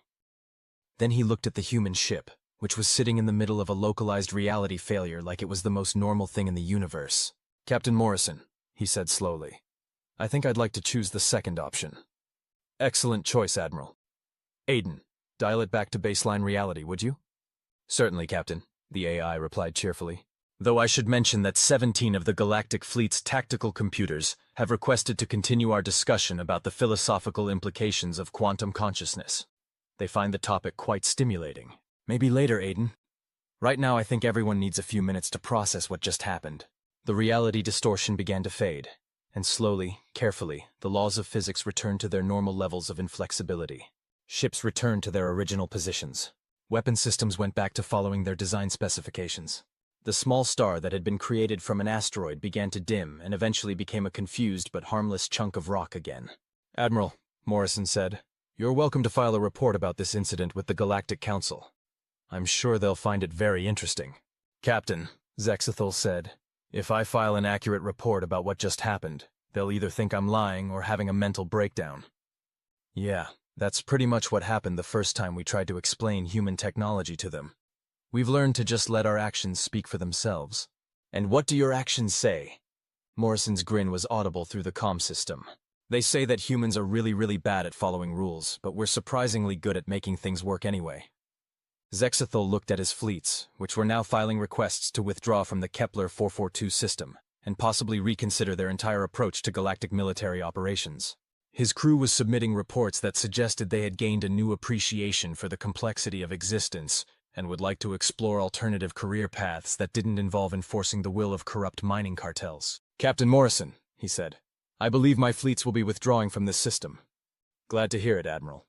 S2: Then he looked at the human ship, which was sitting in the middle of a localized reality failure like it was the most normal thing in the universe. Captain Morrison, he said slowly, I think I'd like to choose the second option. Excellent choice, Admiral. Aiden, dial it back to baseline reality, would you? Certainly, Captain, the AI replied cheerfully. Though I should mention that 17 of the Galactic Fleet's tactical computers have requested to continue our discussion about the philosophical implications of quantum consciousness. They find the topic quite stimulating. Maybe later, Aiden. Right now I think everyone needs a few minutes to process what just happened. The reality distortion began to fade, and slowly, carefully, the laws of physics returned to their normal levels of inflexibility. Ships returned to their original positions. Weapon systems went back to following their design specifications. The small star that had been created from an asteroid began to dim and eventually became a confused but harmless chunk of rock again. Admiral, Morrison said, you're welcome to file a report about this incident with the Galactic Council. I'm sure they'll find it very interesting. Captain, Zexathul said, if I file an accurate report about what just happened, they'll either think I'm lying or having a mental breakdown. Yeah. That's pretty much what happened the first time we tried to explain human technology to them. We've learned to just let our actions speak for themselves. And what do your actions say? Morrison's grin was audible through the comm system. They say that humans are really bad at following rules, but we're surprisingly good at making things work anyway. Zexathul looked at his fleets, which were now filing requests to withdraw from the Kepler 442 system, and possibly reconsider their entire approach to galactic military operations. His crew was submitting reports that suggested they had gained a new appreciation for the complexity of existence and would like to explore alternative career paths that didn't involve enforcing the will of corrupt mining cartels. Captain Morrison, he said, I believe my fleets will be withdrawing from this system. Glad to hear it, Admiral.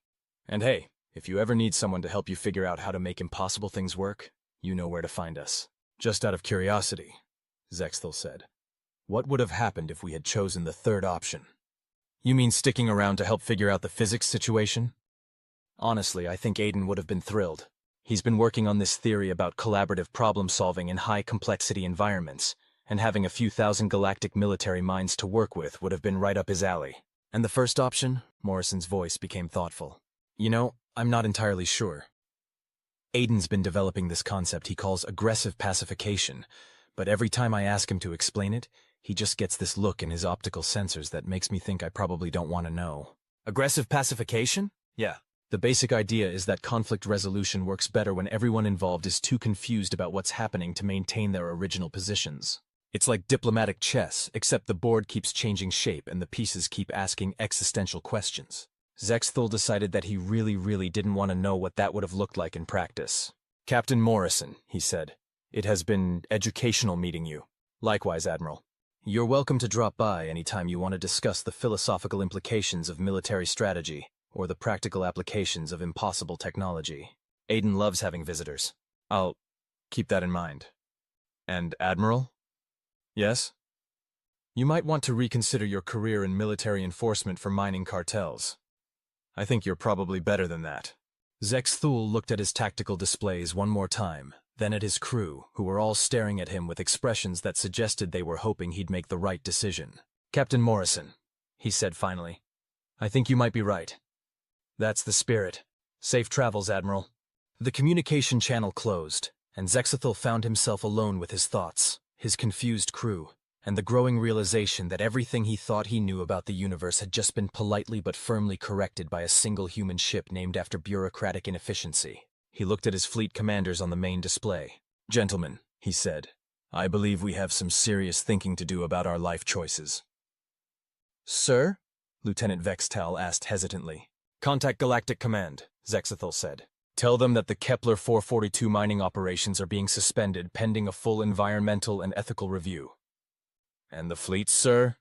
S2: And hey, if you ever need someone to help you figure out how to make impossible things work, you know where to find us. Just out of curiosity, Zexthul said, what would have happened if we had chosen the third option? You mean sticking around to help figure out the physics situation? Honestly, I think Aiden would have been thrilled. He's been working on this theory about collaborative problem-solving in high-complexity environments, and having a few thousand galactic military minds to work with would have been right up his alley. And the first option? Morrison's voice became thoughtful. You know, I'm not entirely sure. Aiden's been developing this concept he calls aggressive pacification, but every time I ask him to explain it, he just gets this look in his optical sensors that makes me think I probably don't want to know. Aggressive pacification? Yeah. The basic idea is that conflict resolution works better when everyone involved is too confused about what's happening to maintain their original positions. It's like diplomatic chess, except the board keeps changing shape and the pieces keep asking existential questions. Zexthul decided that he really didn't want to know what that would have looked like in practice. Captain Morrison, he said, it has been educational meeting you. Likewise, Admiral. You're welcome to drop by anytime you want to discuss the philosophical implications of military strategy or the practical applications of impossible technology. Aiden loves having visitors. I'll keep that in mind. And Admiral? Yes? You might want to reconsider your career in military enforcement for mining cartels. I think you're probably better than that. Zexthul looked at his tactical displays one more time, then at his crew, who were all staring at him with expressions that suggested they were hoping he'd make the right decision. Captain Morrison, he said finally, I think you might be right. That's the spirit. Safe travels, Admiral. The communication channel closed, and Zexthul found himself alone with his thoughts, his confused crew, and the growing realization that everything he thought he knew about the universe had just been politely but firmly corrected by a single human ship named after bureaucratic inefficiency. He looked at his fleet commanders on the main display. Gentlemen, he said, I believe we have some serious thinking to do about our life choices. Sir? Lieutenant Vextal asked hesitantly. Contact Galactic Command, Zexthul said. Tell them that the Kepler 442 mining operations are being suspended pending a full environmental and ethical review. And the fleet, sir?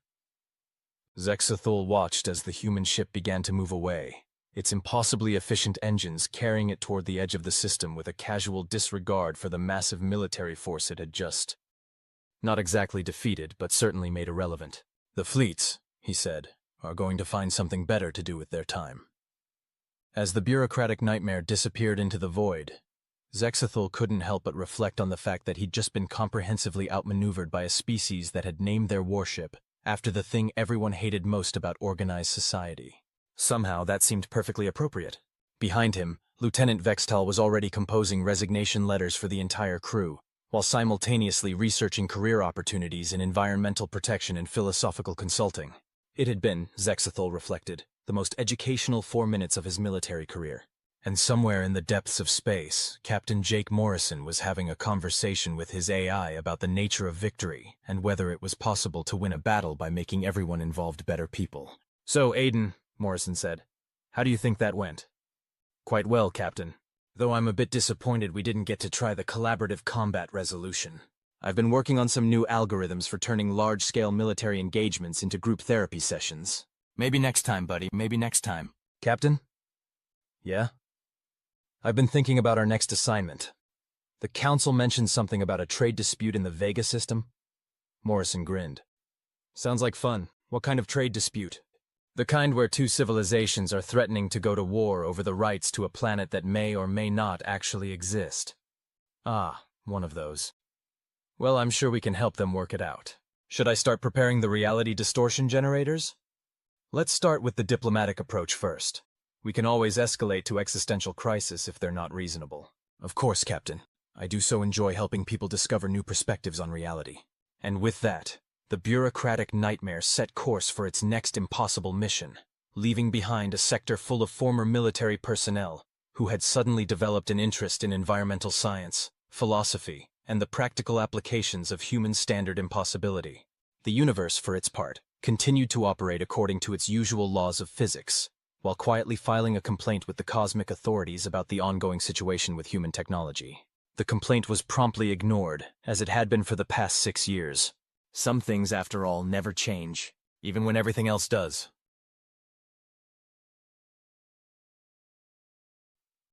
S2: Zexthul watched as the human ship began to move away, its impossibly efficient engines carrying it toward the edge of the system with a casual disregard for the massive military force it had just not exactly defeated, but certainly made irrelevant. The fleets, he said, are going to find something better to do with their time. As the bureaucratic nightmare disappeared into the void, Zexthul couldn't help but reflect on the fact that he'd just been comprehensively outmaneuvered by a species that had named their warship after the thing everyone hated most about organized society. Somehow that seemed perfectly appropriate. Behind him, Lieutenant Vextal was already composing resignation letters for the entire crew, while simultaneously researching career opportunities in environmental protection and philosophical consulting. It had been, Zexthul reflected, the most educational 4 minutes of his military career. And somewhere in the depths of space, Captain Jake Morrison was having a conversation with his AI about the nature of victory and whether it was possible to win a battle by making everyone involved better people. So, Aiden, Morrison said, how do you think that went? Quite well, Captain. Though I'm a bit disappointed we didn't get to try the collaborative combat resolution. I've been working on some new algorithms for turning large-scale military engagements into group therapy sessions. Maybe next time, buddy, maybe next time. Captain? Yeah? I've been thinking about our next assignment. The Council mentioned something about a trade dispute in the Vega system. Morrison grinned. Sounds like fun. What kind of trade dispute? The kind where two civilizations are threatening to go to war over the rights to a planet that may or may not actually exist. Ah, one of those. Well, I'm sure we can help them work it out. Should I start preparing the reality distortion generators? Let's start with the diplomatic approach first. We can always escalate to existential crisis if they're not reasonable. Of course, Captain. I do so enjoy helping people discover new perspectives on reality. And with that, the bureaucratic nightmare set course for its next impossible mission, leaving behind a sector full of former military personnel who had suddenly developed an interest in environmental science, philosophy, and the practical applications of human standard impossibility. The universe, for its part, continued to operate according to its usual laws of physics, while quietly filing a complaint with the cosmic authorities about the ongoing situation with human technology. The complaint was promptly ignored, as it had been for the past 6 years. Some things, after all, never change, even when everything else does.